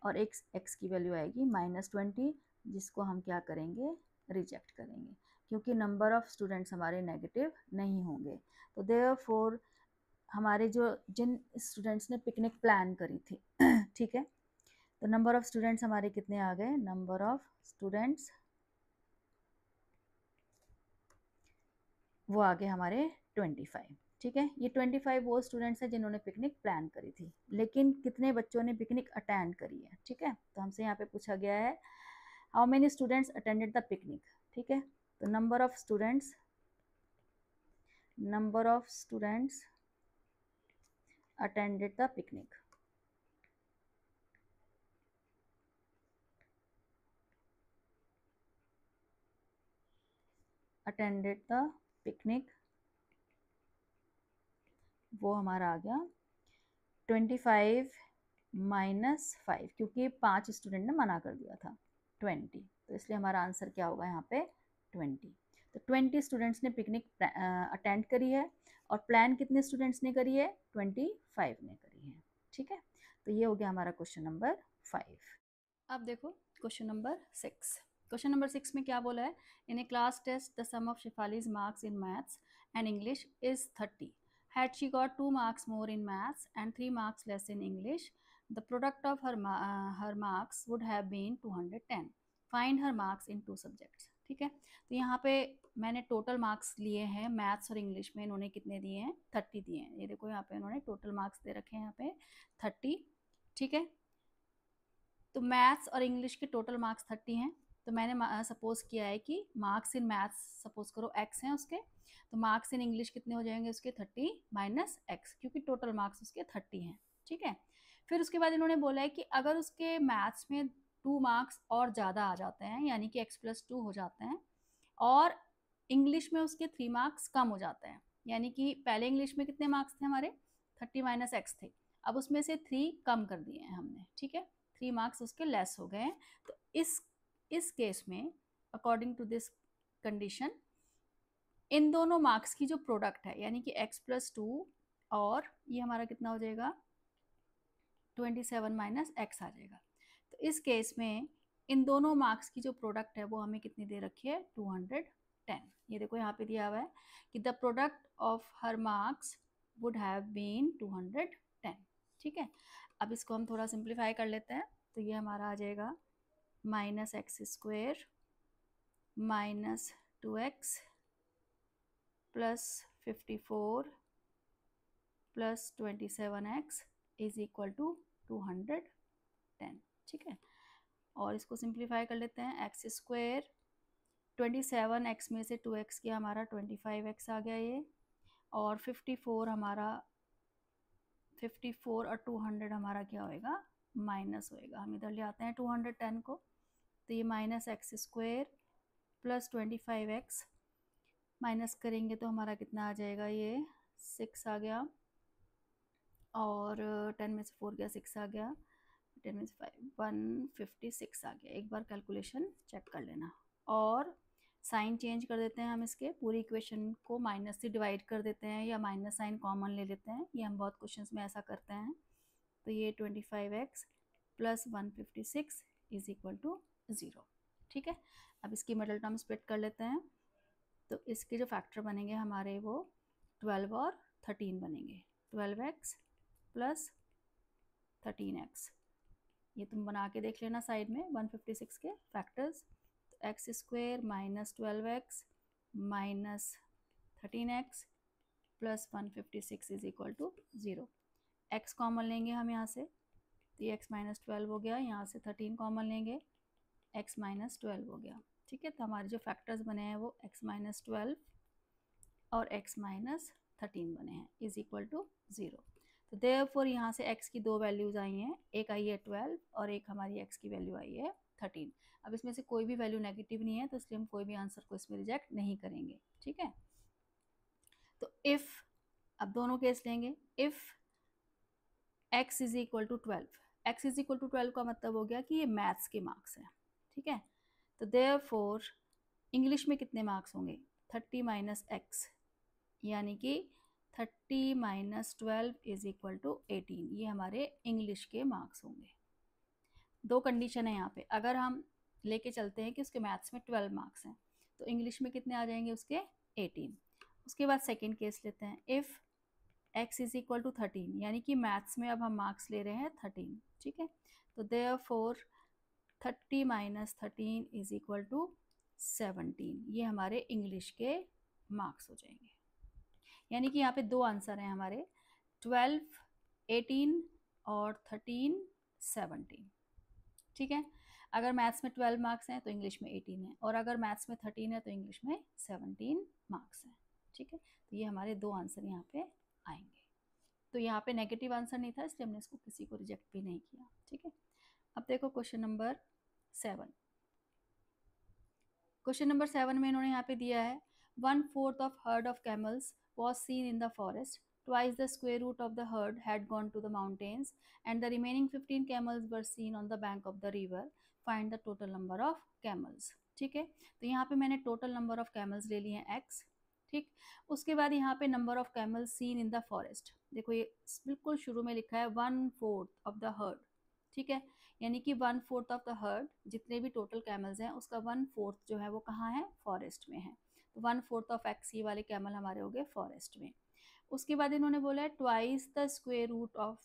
और एक x की वैल्यू आएगी माइनस 20, जिसको हम क्या करेंगे? रिजेक्ट करेंगे, क्योंकि नंबर ऑफ स्टूडेंट्स हमारे नेगेटिव नहीं होंगे। तो देयरफॉर हमारे जिन स्टूडेंट्स ने पिकनिक प्लान करी थी ठीक है, तो नंबर ऑफ स्टूडेंट्स हमारे कितने आ गए? नंबर ऑफ स्टूडेंट्स वो आ गए हमारे 25। ठीक है, ये 25 वो स्टूडेंट्स हैं जिन्होंने पिकनिक प्लान करी थी, लेकिन कितने बच्चों ने पिकनिक अटेंड करी है? ठीक है, तो हमसे यहाँ पे पूछा गया है how many students attended the picnic. ठीक है, तो number of students attended the picnic, attended the picnic वो हमारा आ गया 25 माइनस 5, क्योंकि 5 स्टूडेंट ने मना कर दिया था 20, तो इसलिए हमारा आंसर क्या होगा यहाँ पे? 20। तो 20 स्टूडेंट्स ने पिकनिक अटेंड करी है, और प्लान कितने स्टूडेंट्स ने करी है? 25 ने करी है। ठीक है, तो ये हो गया हमारा क्वेश्चन नंबर 5। अब देखो क्वेश्चन नंबर 6। क्वेश्चन नंबर 6 में क्या बोला है? In a class test the sum of Shefali's marks in maths and English is 30. Had she got 2 marks more in maths and 3 marks less in English, the product of her marks would have been 210. Find her marks in 2 subjects. ठीक है, तो यहाँ पे मैंने total marks लिए हैं maths और English में, इन्होंने कितने दिए हैं? 30 दिए हैं। ये देखो यहाँ पे इन्होंने टोटल मार्क्स दे रखे हैं यहाँ पे 30। ठीक है, तो मैथ्स और इंग्लिश के टोटल मार्क्स 30 हैं, तो मैंने सपोज किया है कि मार्क्स इन मैथ्स सपोज करो x हैं उसके, तो मार्क्स इन इंग्लिश कितने हो जाएंगे उसके? 30 माइनस x, क्योंकि टोटल मार्क्स उसके 30 हैं। ठीक है, फिर उसके बाद इन्होंने बोला है कि अगर उसके मैथ्स में 2 मार्क्स और ज़्यादा आ जाते हैं, यानी कि x प्लस 2 हो जाते हैं, और इंग्लिश में उसके 3 मार्क्स कम हो जाते हैं, यानी कि पहले इंग्लिश में कितने मार्क्स थे हमारे? 30 माइनस x थे, अब उसमें से 3 कम कर दिए हैं हमने। ठीक है, 3 मार्क्स उसके लेस हो गए हैं। तो इस केस में अकॉर्डिंग टू दिस कंडीशन इन दोनों मार्क्स की जो प्रोडक्ट है यानी कि x+2 और ये हमारा कितना हो जाएगा 27 माइनस x आ जाएगा। तो इस केस में इन दोनों मार्क्स की जो प्रोडक्ट है वो हमें कितनी दे रखी है 210। ये देखो यहाँ पे दिया हुआ है कि the product of her marks would have been 210। ठीक है, अब इसको हम थोड़ा सिंप्लीफाई कर लेते हैं। तो ये हमारा आ जाएगा -x² -2x plus 54 plus 27x is equal to 210। ठीक है, और इसको सिंप्लीफाई कर लेते हैं। x², 27x में से 2x किया हमारा 25x आ गया ये, और 54 हमारा 54 और 200 हमारा क्या होएगा माइनस होएगा। हम इधर ले आते हैं 210 को, तो ये -x² प्लस 25x माइनस करेंगे तो हमारा कितना आ जाएगा, ये 6 आ गया, और 10 में से 4 गया 6 आ गया, 10 में से 5 156 आ गया। एक बार कैलकुलेशन चेक कर लेना, और साइन चेंज कर देते हैं हम, इसके पूरी इक्वेशन को माइनस से डिवाइड कर देते हैं या माइनस साइन कॉमन ले लेते हैं। ये हम बहुत क्वेश्चंस में ऐसा करते हैं। तो ये 25x plus 156 is equal to 0। ठीक है, अब इसकी मिडल टर्म स्प्लिट कर लेते हैं। तो इसके जो फैक्टर बनेंगे हमारे वो 12 और 13 बनेंगे। 12x प्लस 13x, ये तुम बना के देख लेना साइड में 156 के फैक्टर्स। तो x² minus 12x minus 13x plus 156 is equal to 0। x common लेंगे हम यहाँ से, तो ये x माइनस 12 हो गया, यहाँ से 13 कॉमन लेंगे, x माइनस 12 हो गया। ठीक है, तो हमारे जो फैक्टर्स बने हैं वो x माइनस 12 और x माइनस 13 बने हैं, इज इक्वल टू 0। तो देयरफॉर यहाँ से x की दो वैल्यूज आई हैं, एक आई है 12 और एक हमारी x की वैल्यू आई है 13। अब इसमें से कोई भी वैल्यू नेगेटिव नहीं है, तो इसलिए हम कोई भी आंसर को इसमें रिजेक्ट नहीं करेंगे। ठीक है, तो इफ़, अब दोनों केस लेंगे। If x is equal to 12, x is equal to 12 का मतलब हो गया कि ये मैथ्स के मार्क्स हैं। ठीक है, तो देयरफॉर इंग्लिश में कितने मार्क्स होंगे 30 माइनस x, यानी कि 30 माइनस 12 इज इक्वल टू 18। ये हमारे इंग्लिश के मार्क्स होंगे। दो कंडीशन है यहाँ पे, अगर हम लेके चलते हैं कि उसके मैथ्स में 12 मार्क्स हैं, तो इंग्लिश में कितने आ जाएंगे उसके 18। उसके बाद सेकेंड केस लेते हैं, if x is equal to 13, यानी कि मैथ्स में अब हम मार्क्स ले रहे हैं 13। ठीक है, तो therefore 30 minus 13 is equal to 17। ये हमारे इंग्लिश के मार्क्स हो जाएंगे। यानी कि यहाँ पे दो आंसर हैं हमारे, 12 18 और 13 17। ठीक है, अगर मैथ्स में 12 मार्क्स हैं तो इंग्लिश में 18 है, और अगर मैथ्स में 13 है तो इंग्लिश में 17 मार्क्स हैं। ठीक है, तो ये हमारे दो आंसर यहाँ पे आएंगे। तो यहाँ पे नेगेटिव आंसर नहीं था, इसलिए हमने इसको किसी को रिजेक्ट भी नहीं किया। ठीक है, अब देखो क्वेश्चन नंबर 7। क्वेश्चन नंबर 7 में इन्होंने यहाँ पे दिया है 1/4 of herd of camels was seen in the forest. Twice the square root of the herd had gone to the mountains, and the remaining 15 camels were seen on the bank of the river. Find the total number of camels. ठीक है, तो यहाँ पे मैंने total number of camels ले लिए हैं x। ठीक, उसके बाद यहाँ पे number of camels seen in the forest, देखो ये बिल्कुल शुरू में लिखा है 1/4 ऑफ द हर्ड। ठीक है, यानी कि 1/4 ऑफ द हर्ड, जितने भी टोटल कैमल्स हैं उसका 1/4 जो है वो कहाँ है, फॉरेस्ट में है। तो 1/4 ऑफ x ये वाले कैमल हमारे हो गए फॉरेस्ट में। उसके बाद इन्होंने बोला है twice the square root of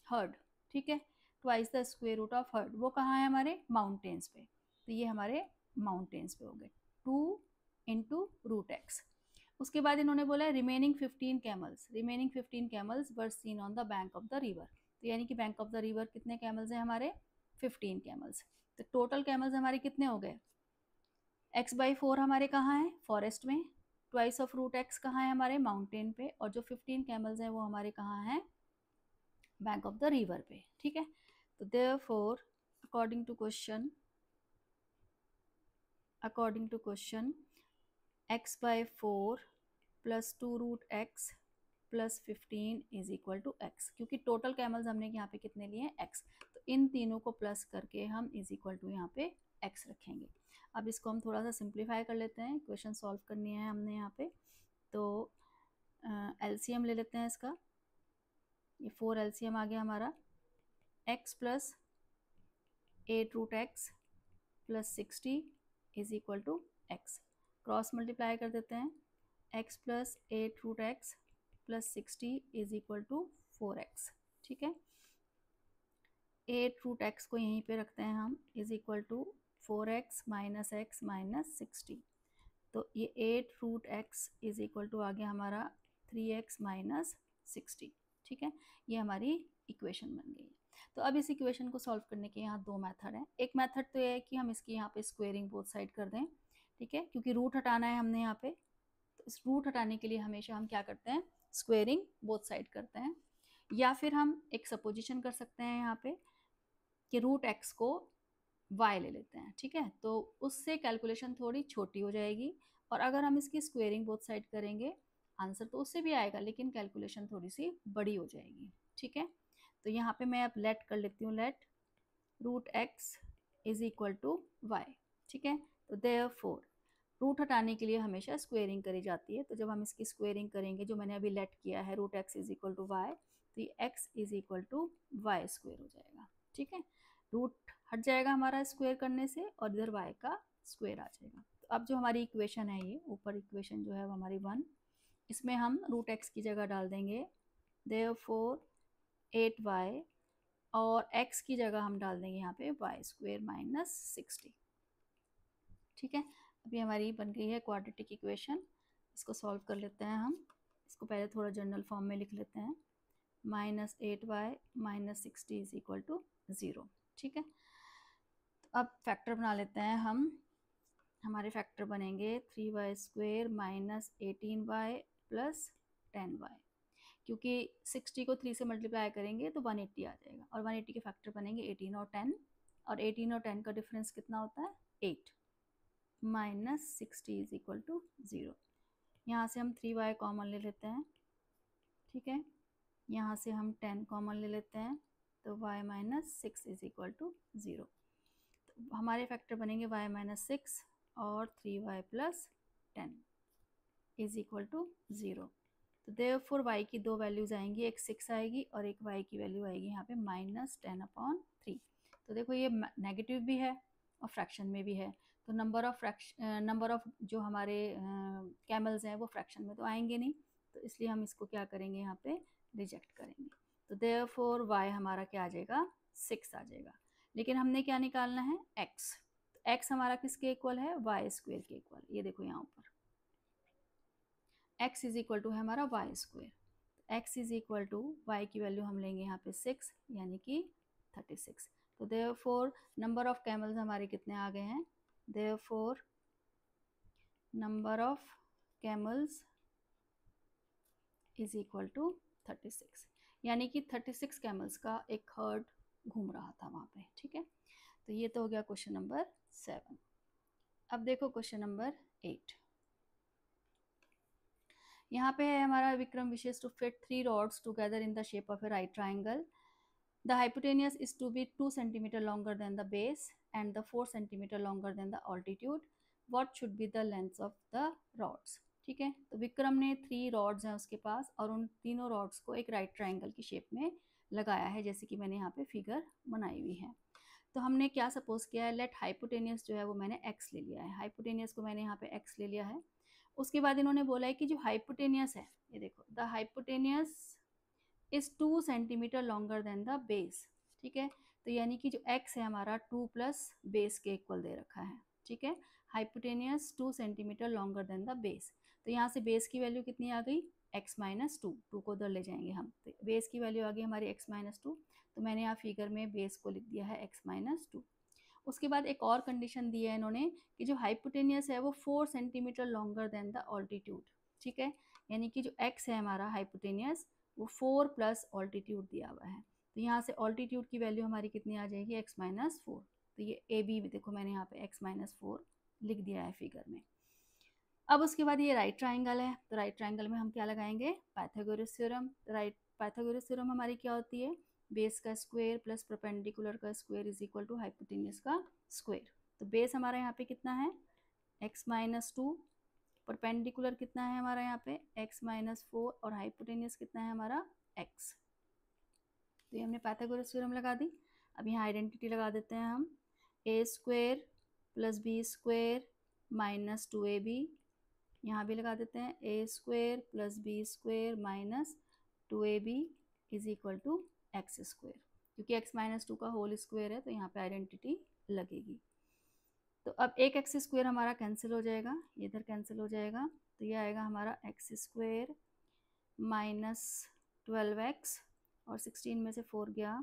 herd. ठीक है, twice the square root of herd वो कहाँ है, हमारे माउंटेन्स पे। तो ये हमारे माउंटेन्स पे हो गए 2 इंटू रूट एक्स। उसके बाद इन्होंने बोला है remaining 15 camels were seen on the bank of the river. तो यानी कि बैंक ऑफ द रिवर कितने कैमल्स हैं हमारे, 15 कैमल्स। तो टोटल कैमल्स हमारे कितने हो गए, x/4 हमारे कहाँ हैं, फॉरेस्ट में, ट्वाइस ऑफ रूट x कहाँ है, हमारे माउंटेन पे, और जो 15 कैमल्स हैं वो हमारे कहाँ हैं, बैंक ऑफ द रिवर पे। ठीक है, तो therefore according to question x/4 plus 2 root x plus 15 is equal to x, क्योंकि टोटल कैमल्स हमने यहाँ पे कितने लिए हैं x। तो इन तीनों को प्लस करके हम इज इक्वल टू यहाँ पे x रखेंगे। अब इसको हम थोड़ा सा सिंप्लीफाई कर लेते हैं, इक्वेशन सॉल्व करनी है हमने यहाँ पे। तो एलसीएम ले लेते हैं इसका, ये 4 एलसीएम आ गया हमारा, x plus 8 root x plus 60 is equal to x। Cross multiply कर देते हैं, x plus 8 root x plus 60 is equal to 4x। ठीक है, 8 रूट एक्स को यहीं पे रखते हैं हम, is equal to 4x minus x minus 60। तो ये 8 root x is equal to आ गया हमारा 3x माइनस 60। ठीक है, ये हमारी इक्वेशन बन गई है। तो अब इस इक्वेशन को सॉल्व करने के यहाँ दो मेथड हैं। एक मेथड तो ये है कि हम इसकी यहाँ पे स्क्वेयरिंग बोथ साइड कर दें, ठीक है, क्योंकि रूट हटाना है हमने यहाँ पे। तो इस रूट हटाने के लिए हमेशा हम क्या करते हैं, स्क्वेयरिंग बोथ साइड करते हैं। या फिर हम एक सपोजिशन कर सकते हैं यहाँ पे कि रूट एक्स को y ले लेते हैं। ठीक है, तो उससे कैलकुलेशन थोड़ी छोटी हो जाएगी, और अगर हम इसकी स्क्वेयरिंग बोथ साइड करेंगे आंसर तो उससे भी आएगा, लेकिन कैलकुलेशन थोड़ी सी बड़ी हो जाएगी। ठीक है, तो यहाँ पे मैं अब लेट कर लेती हूँ, let root x is equal to y. ठीक है, तो देयरफॉर रूट हटाने के लिए हमेशा स्क्वेयरिंग करी जाती है। तो जब हम इसकी स्क्वेयरिंग करेंगे, जो मैंने अभी लेट किया है root x is equal to y, तो ये x is equal to y square हो जाएगा। ठीक है, रूट हट जाएगा हमारा स्क्वेयर करने से, और इधर वाई का स्क्वेयर आ जाएगा। तो अब जो हमारी इक्वेशन है, ये ऊपर इक्वेशन जो है वो हमारी 1, इसमें हम रूट एक्स की जगह डाल देंगे देयरफॉर 8y, और x की जगह हम डाल देंगे यहाँ पे वाई स्क्वेयर माइनस 60। ठीक है, अभी हमारी बन गई है क्वाड्रेटिक इक्वेशन। इसको सॉल्व कर लेते हैं हम। इसको पहले थोड़ा जनरल फॉर्म में लिख लेते हैं, minus 8y minus 60 is equal to 0। ठीक है, तो अब फैक्टर बना लेते हैं हम। हमारे फैक्टर बनेंगे 3y square minus 18y plus 10y, क्योंकि 60 को 3 से मल्टीप्लाई करेंगे तो 180 आ जाएगा, और 180 के फैक्टर बनेंगे 18 और 10, और 18 और 10 का डिफरेंस कितना होता है, 8 माइनस 60 इज इक्वल टू 0। यहाँ से हम 3y कॉमन ले लेते हैं। ठीक है, यहाँ से हम 10 कॉमन ले लेते हैं, तो y minus 6 is equal to 0। तो हमारे फैक्टर बनेंगे y माइनस 6 और 3y plus 10 is equal to 0। तो देयरफॉर y की दो वैल्यूज आएंगी, एक 6 आएगी और एक y की वैल्यू आएगी यहाँ पे माइनस 10/3। तो देखो ये नेगेटिव भी है और फ्रैक्शन में भी है, तो नंबर ऑफ जो हमारे कैमल्स हैं वो फ्रैक्शन में तो आएंगे नहीं, तो इसलिए हम इसको क्या करेंगे, यहाँ पे रिजेक्ट करेंगे। तो देयरफॉर y हमारा क्या आ जाएगा, 6 आ जाएगा। लेकिन हमने क्या निकालना है, x। तो x हमारा किसके इक्वल है, वाई स्क्वेयर के इक्वल। ये देखो यहाँ ऊपर x इज इक्वल टू है हमारा y square. x is equal to y की वैल्यू हम लेंगे यहाँ पे 6, यानी कि 36। तो देयरफॉर नंबर ऑफ कैमल्स हमारे कितने आ गए हैं, therefore number of camels is equal to 36, यानी कि 36 कैमल्स का एक हर्ड घूम रहा था वहाँ पे। ठीक है, तो ये तो हो गया क्वेश्चन नंबर 7। अब देखो क्वेश्चन नंबर 8। यहाँ पे है हमारा Vikram wishes to fit 3 rods together in the shape of a right triangle. The hypotenuse is to be 2 cm longer than the base and the 4 cm longer than the altitude. What should be the length of the rods? ठीक है, तो विक्रम ने 3 rods हैं उसके पास, और उन तीनों rods को एक राइट ट्राइंगल की शेप में लगाया है, जैसे कि मैंने यहाँ पे फिगर बनाई हुई है। तो हमने क्या सपोज किया है, लेट हाइपोटेनियस जो है वो मैंने x ले लिया है, हाइपोटेनियस को मैंने यहाँ पे x ले लिया है। उसके बाद इन्होंने बोला है कि जो हाइपोटेनियस है, ये देखो, the hypotenuse is 2 centimetre longer than the base. ठीक है, तो यानी कि जो x है हमारा 2 प्लस बेस के इक्वल दे रखा है। ठीक है, hypotenuse 2 centimetre longer than the base. तो यहाँ से बेस की वैल्यू कितनी आ गई, x माइनस 2, 2 को उधर ले जाएंगे हम, तो बेस की वैल्यू आ गई हमारी x माइनस 2। तो मैंने यहाँ फिगर में बेस को लिख दिया है x माइनस 2। उसके बाद एक और कंडीशन दी है इन्होंने कि जो हाइपोटेनियस है वो 4 centimetre longer than the altitude. ठीक है, यानी कि जो x है हमारा हाइपोटेनियस वो 4 प्लस ऑल्टीट्यूड दिया हुआ है। तो यहाँ से ऑल्टीट्यूड की वैल्यू हमारी कितनी आ जाएगी, x माइनस 4। तो ये ए बी देखो मैंने यहाँ पे x माइनस 4 लिख दिया है फिगर में। अब उसके बाद ये राइट ट्राइंगल है, तो राइट ट्राइंगल में हम क्या लगाएंगे, Pythagoras theorem. Right Pythagoras theorem हमारी क्या होती है, बेस का स्क्वायर प्लस परपेंडिकुलर का square is equal to hypotenuse का स्क्वायर। तो बेस हमारा यहाँ पे कितना है x-2, परपेंडिकुलर कितना है हमारा यहाँ पे x-4 और हाइपोटेन्यूज कितना है हमारा x। तो ये हमने पाइथागोरस थ्योरम लगा दी। अब यहाँ आइडेंटिटी लगा देते हैं हम, a square plus b square minus 2ab, यहाँ भी लगा देते हैं a square plus b square minus 2ab is equal to x square, क्योंकि x-2 का होल स्क्वायर है तो यहाँ पे आइडेंटिटी लगेगी। तो अब एक एक्स स्क्वायर हमारा कैंसिल हो जाएगा, ये इधर कैंसिल हो जाएगा, तो ये आएगा हमारा एक्स स्क्वायर माइनस 12x और 16 में से 4 गया,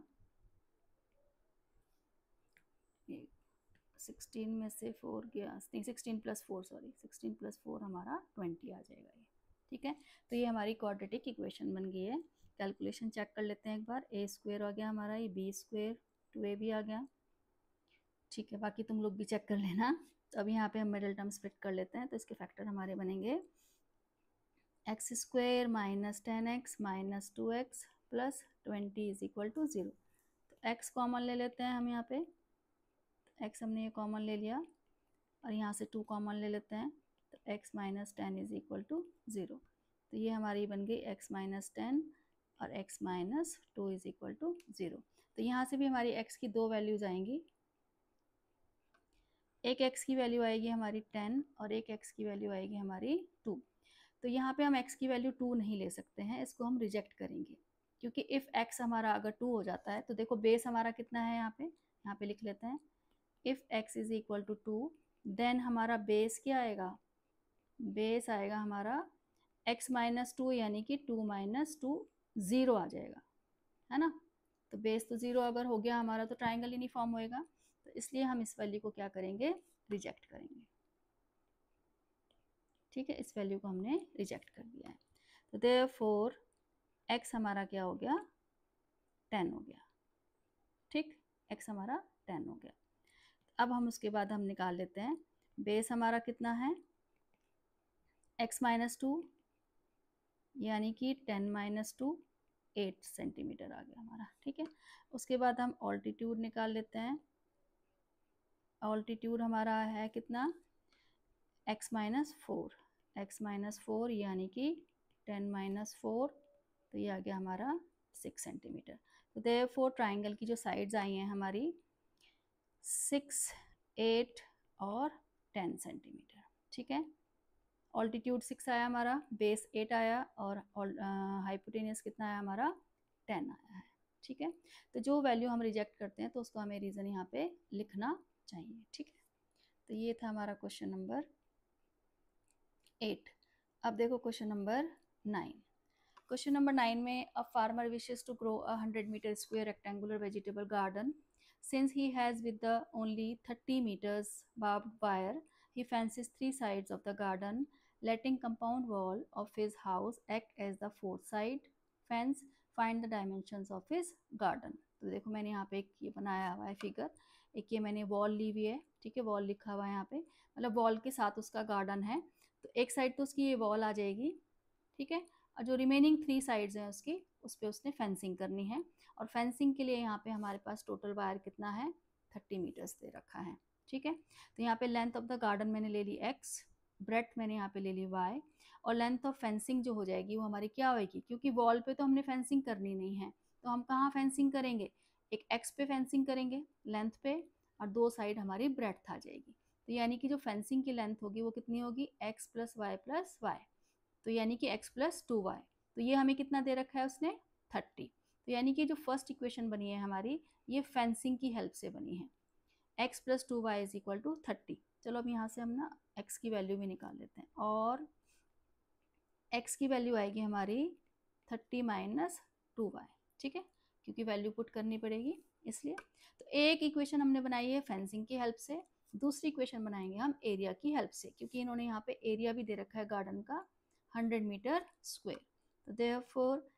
16 में से 4 गया, नहीं 16 प्लस 4 सॉरी 16 प्लस 4 हमारा 20 आ जाएगा ये। ठीक है, तो ये हमारी क्वाड्रेटिक इक्वेशन बन गई है। कैलकुलेशन चेक कर लेते हैं एक बार, a स्क्वायर आ गया हमारा, ये b स्क्वायर 2ab आ गया। ठीक है, बाकी तुम लोग भी चेक कर लेना। तो अब यहाँ पे हम मिडिल टर्म स्प्लिट कर लेते हैं, तो इसके फैक्टर हमारे बनेंगे x square minus 10x minus 2x plus 20 is equal to 0। तो x कॉमन ले लेते हैं हम यहाँ पे, x हमने ये कॉमन ले लिया और यहाँ से 2 कॉमन ले लेते हैं, तो x minus 10 is equal to 0। तो ये हमारी बन गई x माइनस 10 और x minus 2 is equal to 0। तो यहाँ से भी हमारी x की दो वैल्यूज आएंगी, एक x की वैल्यू आएगी हमारी 10 और एक x की वैल्यू आएगी हमारी 2। तो यहाँ पे हम x की वैल्यू 2 नहीं ले सकते हैं, इसको हम रिजेक्ट करेंगे, क्योंकि इफ़ x हमारा अगर 2 हो जाता है तो देखो बेस हमारा कितना है, यहाँ पे लिख लेते हैं, if x is equal to 2 then हमारा बेस क्या आएगा, बेस आएगा हमारा x माइनस 2 यानी कि 2 माइनस 2 0 आ जाएगा, है ना। तो बेस तो 0 अगर हो गया हमारा तो ट्राइंगल ही नहीं फॉर्म होएगा, तो इसलिए हम इस वैल्यू को क्या करेंगे, रिजेक्ट करेंगे। ठीक है, इस वैल्यू को हमने रिजेक्ट कर दिया है। तो देयरफॉर x हमारा क्या हो गया, 10 हो गया। ठीक, x हमारा 10 हो गया। अब हम उसके बाद हम निकाल लेते हैं, बेस हमारा कितना है x माइनस 2 यानी कि 10 माइनस 2 8 सेंटीमीटर आ गया हमारा। ठीक है, उसके बाद हम ऑल्टीट्यूड निकाल लेते हैं, ऑल्टीट्यूड हमारा है कितना x माइनस 4 यानी कि 10 माइनस 4, तो ये आ गया हमारा 6 सेंटीमीटर। तो देयरफॉर ट्राइंगल की जो साइड्स आई हैं हमारी 6, 8 और 10 सेंटीमीटर। ठीक है, ऑल्टीट्यूड 6 आया हमारा, बेस 8 आया और हाइपोटेनियस कितना आया हमारा 10 आया है। ठीक है, तो जो वैल्यू हम रिजेक्ट करते हैं तो उसको हमें रीज़न यहाँ पे लिखना चाहिए। ठीक है, तो ये था हमारा क्वेश्चन नंबर 8। अब देखो क्वेश्चन नंबर 9। क्वेश्चन नंबर 9 में a farmer wishes to grow a 100 metre square rectangular vegetable garden, since he has with the only 30 meters barbed wire, he fences 3 sides of the garden, letting compound wall of his house act as the fourth side fence. Find the dimensions of his garden. तो देखो मैंने यहाँ पे एक ये बनाया हुआ है फिगर, एक ये मैंने वॉल ली हुई है। ठीक है, वॉल लिखा हुआ है यहाँ पे, मतलब वॉल के साथ उसका गार्डन है, तो एक साइड तो उसकी ये वॉल आ जाएगी। ठीक है, और जो रिमेनिंग 3 साइड्स हैं उसकी, उस पर उसने फेंसिंग करनी है, और फेंसिंग के लिए यहाँ पे हमारे पास टोटल वायर कितना है 30 मीटर्स दे रखा है। ठीक है, तो यहाँ पे लेंथ ऑफ द गार्डन मैंने ले ली x, ब्रेथ मैंने यहाँ पे ले ली y, और लेंथ ऑफ फेंसिंग जो हो जाएगी वो हमारी क्या होगी, क्योंकि वॉल पे तो हमने फेंसिंग करनी नहीं है, तो हम कहाँ फेंसिंग करेंगे, एक x पे फेंसिंग करेंगे लेंथ पे, और 2 साइड हमारी ब्रेथ आ जाएगी। तो यानी कि जो फेंसिंग की लेंथ होगी वो कितनी होगी, x plus y plus y, तो यानी कि x प्लस 2y। तो ये हमें कितना दे रखा है उसने 30। तो यानी कि जो फर्स्ट इक्वेशन बनी है हमारी, ये फेंसिंग की हेल्प से बनी है, x plus 2y is equal to 30। चलो अब यहाँ से हम ना x की वैल्यू भी निकाल लेते हैं, और x की वैल्यू आएगी हमारी 30 माइनस 2y। ठीक है, क्योंकि वैल्यू पुट करनी पड़ेगी इसलिए। तो एक इक्वेशन हमने बनाई है फेंसिंग की हेल्प से, दूसरी इक्वेशन बनाएंगे हम एरिया की हेल्प से, क्योंकि इन्होंने यहाँ पे एरिया भी दे रखा है गार्डन का 100 मीटर स्क्वायर। तो देयरफॉर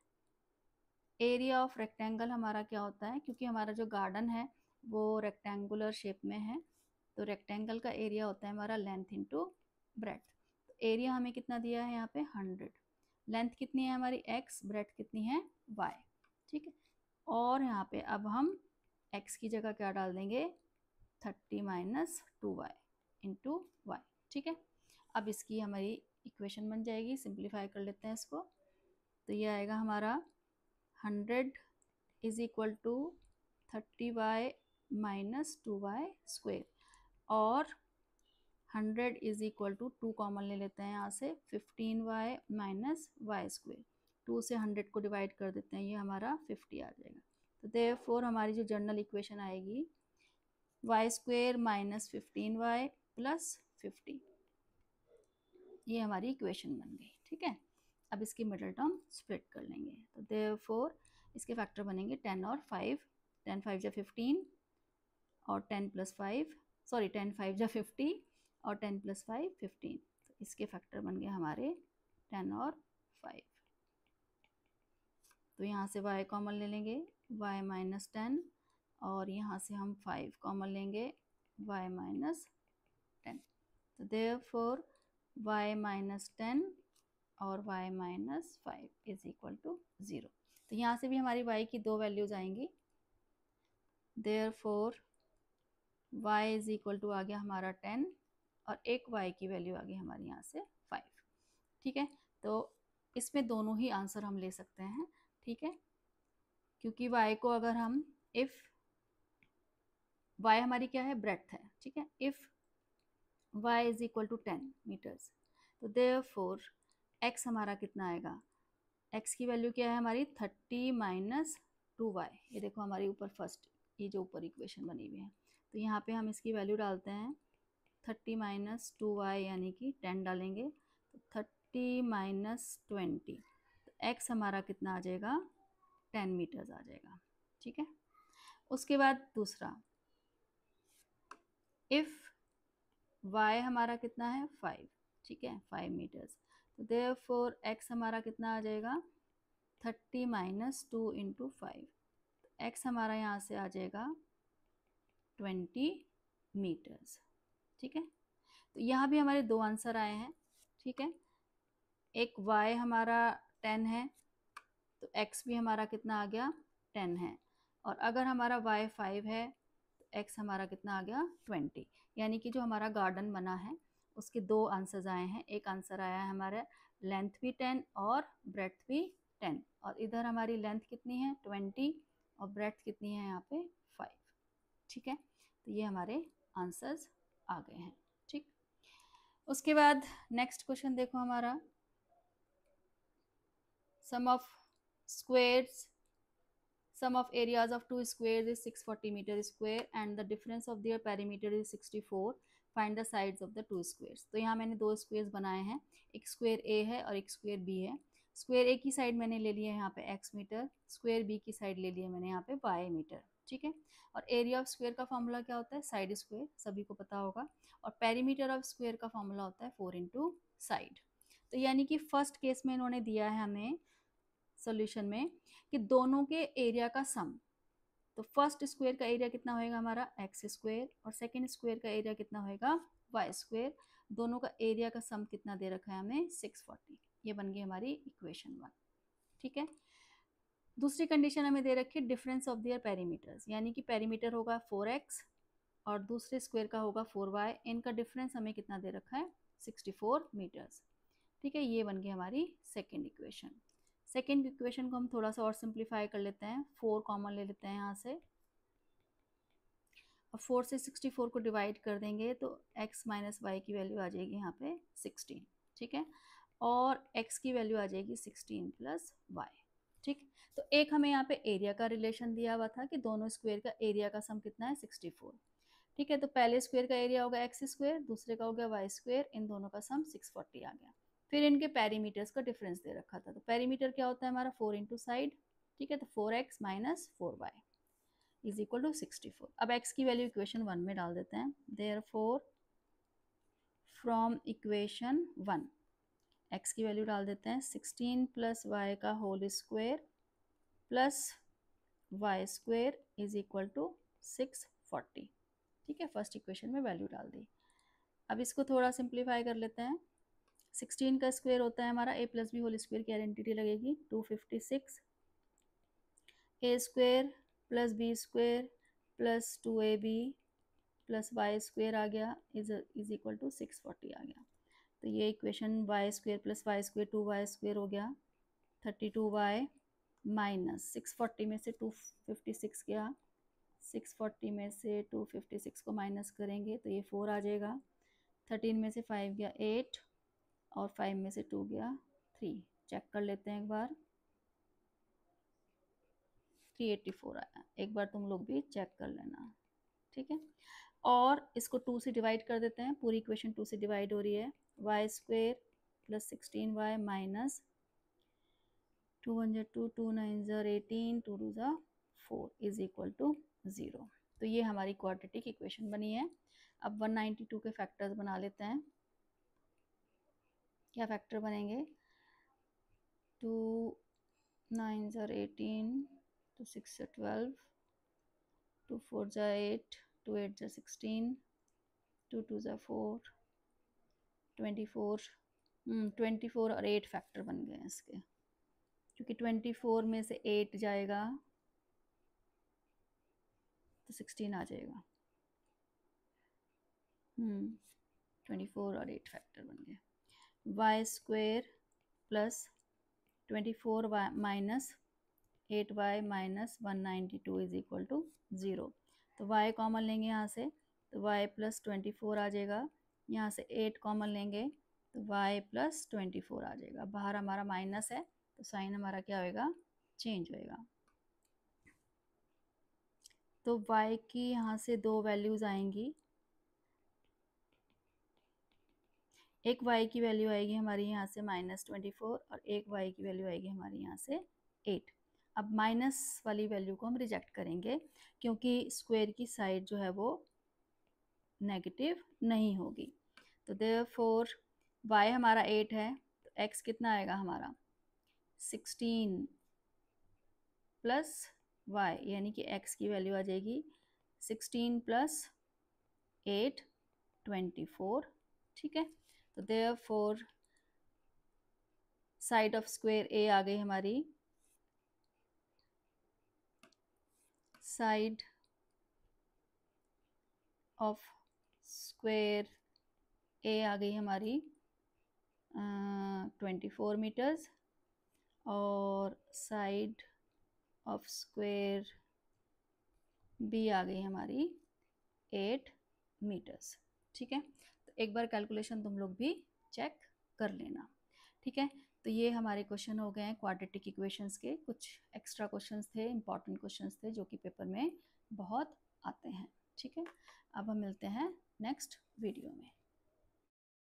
एरिया ऑफ रेक्टेंगल हमारा क्या होता है, क्योंकि हमारा जो गार्डन है वो रेक्टेंगुलर शेप में है, तो रेक्टेंगल का एरिया होता है हमारा लेंथ इंटू ब्रेथ। तो एरिया हमें कितना दिया है यहाँ पे 100, लेंथ कितनी है हमारी x, ब्रेथ कितनी है y। ठीक है, और यहाँ पे अब हम x की जगह क्या डाल देंगे, 30 माइनस 2y इंटू वाई। ठीक है, अब इसकी हमारी इक्वेशन बन जाएगी, सिंप्लीफाई कर लेते हैं इसको। तो ये आएगा हमारा 100 is equal to 30y minus 2y square, और 100 इज इक्वल टू 2 कॉमन ले लेते हैं यहाँ से, 15y माइनस वाई स्क्वेयर। 2 से 100 को डिवाइड कर देते हैं, ये हमारा 50 आ जाएगा। तो देयरफॉर हमारी जो जनरल इक्वेशन आएगी y square minus 15y plus 50, ये हमारी इक्वेशन बन गई। ठीक है, अब इसकी मिडल टर्म स्प्लिट कर लेंगे। तो देयरफॉर इसके फैक्टर बनेंगे 10 और 5, 10 5 जा 15 और 10 प्लस 5, सॉरी 10 5 जा 50 और 10 प्लस 5 15। तो इसके फैक्टर बन गए हमारे 10 और 5। तो यहाँ से y कॉमन ले लेंगे, y माइनस 10, और यहाँ से हम 5 कॉमन लेंगे, y माइनस 10। तो देयरफॉर y माइनस 10 और y minus 5 is equal to 0। तो यहाँ से भी हमारी y की दो वैल्यूज आएंगी। Therefore y is equal to आ गया हमारा 10 और एक y की वैल्यू आ गई हमारी यहाँ से 5। ठीक है, तो इसमें दोनों ही आंसर हम ले सकते हैं। ठीक है, क्योंकि y को अगर हम इफ y हमारी क्या है, ब्रेड्थ है। ठीक है, if y is equal to 10 metres, तो देयरफॉर x हमारा कितना आएगा, x की वैल्यू क्या है हमारी 30 माइनस 2y। ये देखो हमारी ऊपर फर्स्ट ये जो ऊपर इक्वेशन बनी हुई है, तो यहाँ पे हम इसकी वैल्यू डालते हैं 30 माइनस 2y यानी कि 10 डालेंगे, तो 30 माइनस 20, तो x हमारा कितना आ जाएगा, 10 मीटर्स आ जाएगा। ठीक है, उसके बाद दूसरा, इफ़ y हमारा कितना है 5, ठीक है 5 मीटर्स, तो देयरफॉर x हमारा कितना आ जाएगा 30 माइनस 2 इंटू 5, x हमारा यहाँ से आ जाएगा 20 मीटर्स। ठीक है, तो यहाँ भी हमारे दो आंसर आए हैं। ठीक है, एक y हमारा 10 है, तो x भी हमारा कितना आ गया 10 है, और अगर हमारा y 5 है तो x हमारा कितना आ गया 20। यानी कि जो हमारा गार्डन बना है उसके दो आंसर्स आए हैं। एक आंसर आया है हमारा लेंथ भी 10 और ब्रेड्थ भी 10, और इधर हमारी लेंथ कितनी है 20 और ब्रेड्थ कितनी है यहाँ पे 5। ठीक है, तो ये हमारे आंसर्स आ गए हैं। ठीक, उसके बाद नेक्स्ट क्वेश्चन देखो हमारा, sum of squares, sum of areas of two squares is 640 meter square and the difference of their perimeter is 64, find the sides of the two squares। तो यहाँ मैंने दो स्क्वेयर्स बनाए हैं, एक स्क्वेयर ए है और एक स्क्वेयर बी है। स्क्वेयर ए की साइड मैंने ले लिया है यहाँ पे x मीटर, स्क्वेयर बी की साइड ले लिया मैंने यहाँ पे y मीटर। ठीक है, और एरिया ऑफ स्क्वेयर का फॉर्मूला क्या होता है, साइड स्क्वेयर, सभी को पता होगा, और पेरीमीटर ऑफ स्क्वेयर का फॉर्मूला होता है 4 इंटू साइड। तो यानी कि फर्स्ट केस में इन्होंने दिया है हमें सॉल्यूशन में कि दोनों के एरिया का सम, तो फर्स्ट स्क्वायर का एरिया कितना होएगा हमारा एक्स स्क्वायर, और सेकंड स्क्वायर का एरिया कितना होएगा वाई स्क्वायर। दोनों का एरिया का सम कितना दे रखा है हमें 640। ये बन गई हमारी इक्वेशन 1। ठीक है, दूसरी कंडीशन हमें दे रखी है डिफरेंस ऑफ दियर पेरीमीटर्स, यानी कि पेरीमीटर होगा 4x और दूसरे स्क्वायर का होगा 4y, इनका डिफरेंस हमें कितना दे रखा है 64 मीटर्स। ठीक है, ये बन गई हमारी सेकेंड इक्वेशन। सेकेंड इक्वेशन को हम थोड़ा सा और सिंप्लीफाई कर लेते हैं, 4 कॉमन ले लेते हैं यहाँ से, और 4 से 64 को डिवाइड कर देंगे तो x माइनस वाई की वैल्यू आ जाएगी यहाँ पे 16। ठीक है, और x की वैल्यू आ जाएगी 16 प्लस वाई। ठीक, तो एक हमें यहाँ पे एरिया का रिलेशन दिया हुआ था कि दोनों स्क्वायर का एरिया का सम कितना है 64। ठीक है, तो पहले स्क्वायर का एरिया होगा एक्स स्क्वायर, दूसरे का हो गया वाई स्क्वायर, इन दोनों का सम 640 आ गया। फिर इनके पेरीमीटर्स का डिफरेंस दे रखा था, तो पेरीमीटर क्या होता है हमारा 4 इंटू साइड। ठीक है, तो 4x minus 4y is equal to 64। अब x की वैल्यू इक्वेशन 1 में डाल देते हैं। देयरफॉर फ्रॉम इक्वेशन 1 x की वैल्यू डाल देते हैं 16 प्लस y का whole square plus y square is equal to 640। ठीक है, फर्स्ट इक्वेशन में वैल्यू डाल दी। अब इसको थोड़ा सिंप्लीफाई कर लेते हैं। 16 का स्क्वायर होता है हमारा a plus B whole square की आइडेंटिटी लगेगी 256 A square plus B square plus 2ab plus Y square आ गया इज इक्वल टू 640 आ गया। तो ये equation Y square plus Y square 2y square हो गया 32y माइनस 640 में से 256 गया, 640 में से 256 को माइनस करेंगे तो ये 4 आ जाएगा, 13 में से 5 गया 8 और 5 में से 2 गया 3। चेक कर लेते हैं एक बार, 384 आया। एक बार तुम लोग भी चेक कर लेना, ठीक है। और इसको 2 से डिवाइड कर देते हैं, पूरी इक्वेशन 2 से डिवाइड हो रही है। Y square plus 16y minus 2 1 2 2 9 18 2 2 4 is equal to 0। तो ये हमारी क्वाड्रेटिक इक्वेशन बनी है। अब 192 के फैक्टर्स बना लेते हैं। क्या फैक्टर बनेंगे? 2 9 18 2 6 12 2 4 8 2 8 16 2 2 4 24 24 और 8 फैक्टर बन गए हैं इसके, क्योंकि 24 में से 8 जाएगा तो 16 आ जाएगा। 24 और 8 फैक्टर बन गए। Y square plus 24 minus 8y minus 192 is equal to 0। तो y कॉमन लेंगे यहाँ से तो y प्लस 24 आ जाएगा, यहाँ से 8 कॉमन लेंगे तो y प्लस 24 आ जाएगा। बाहर हमारा माइनस है तो साइन हमारा क्या होएगा? चेंज होएगा। तो y की यहाँ से दो वैल्यूज आएंगी, एक y की वैल्यू आएगी हमारी यहाँ से -24 और एक y की वैल्यू आएगी हमारी यहाँ से 8। अब माइनस वाली वैल्यू को हम रिजेक्ट करेंगे क्योंकि स्क्वायर की साइड जो है वो नेगेटिव नहीं होगी। तो देयरफॉर y हमारा 8 है तो x कितना आएगा हमारा? 16 प्लस y, यानी कि x की वैल्यू आ जाएगी 16 प्लस 8 24, ठीक है। तो therefore side of square a आ गई हमारी, साइड ऑफ स्क्वायर a आ गई हमारी 24 मीटर्स और साइड ऑफ स्क्वायर b आ गई हमारी 8 मीटर्स, ठीक है। तो एक बार कैलकुलेशन तुम लोग भी चेक कर लेना, ठीक है। तो ये हमारे क्वेश्चन हो गए हैं क्वाड्रेटिक इक्वेशंस के। कुछ एक्स्ट्रा क्वेश्चंस थे, इंपॉर्टेंट क्वेश्चंस थे जो कि पेपर में बहुत आते हैं, ठीक है। अब हम मिलते हैं नेक्स्ट वीडियो में।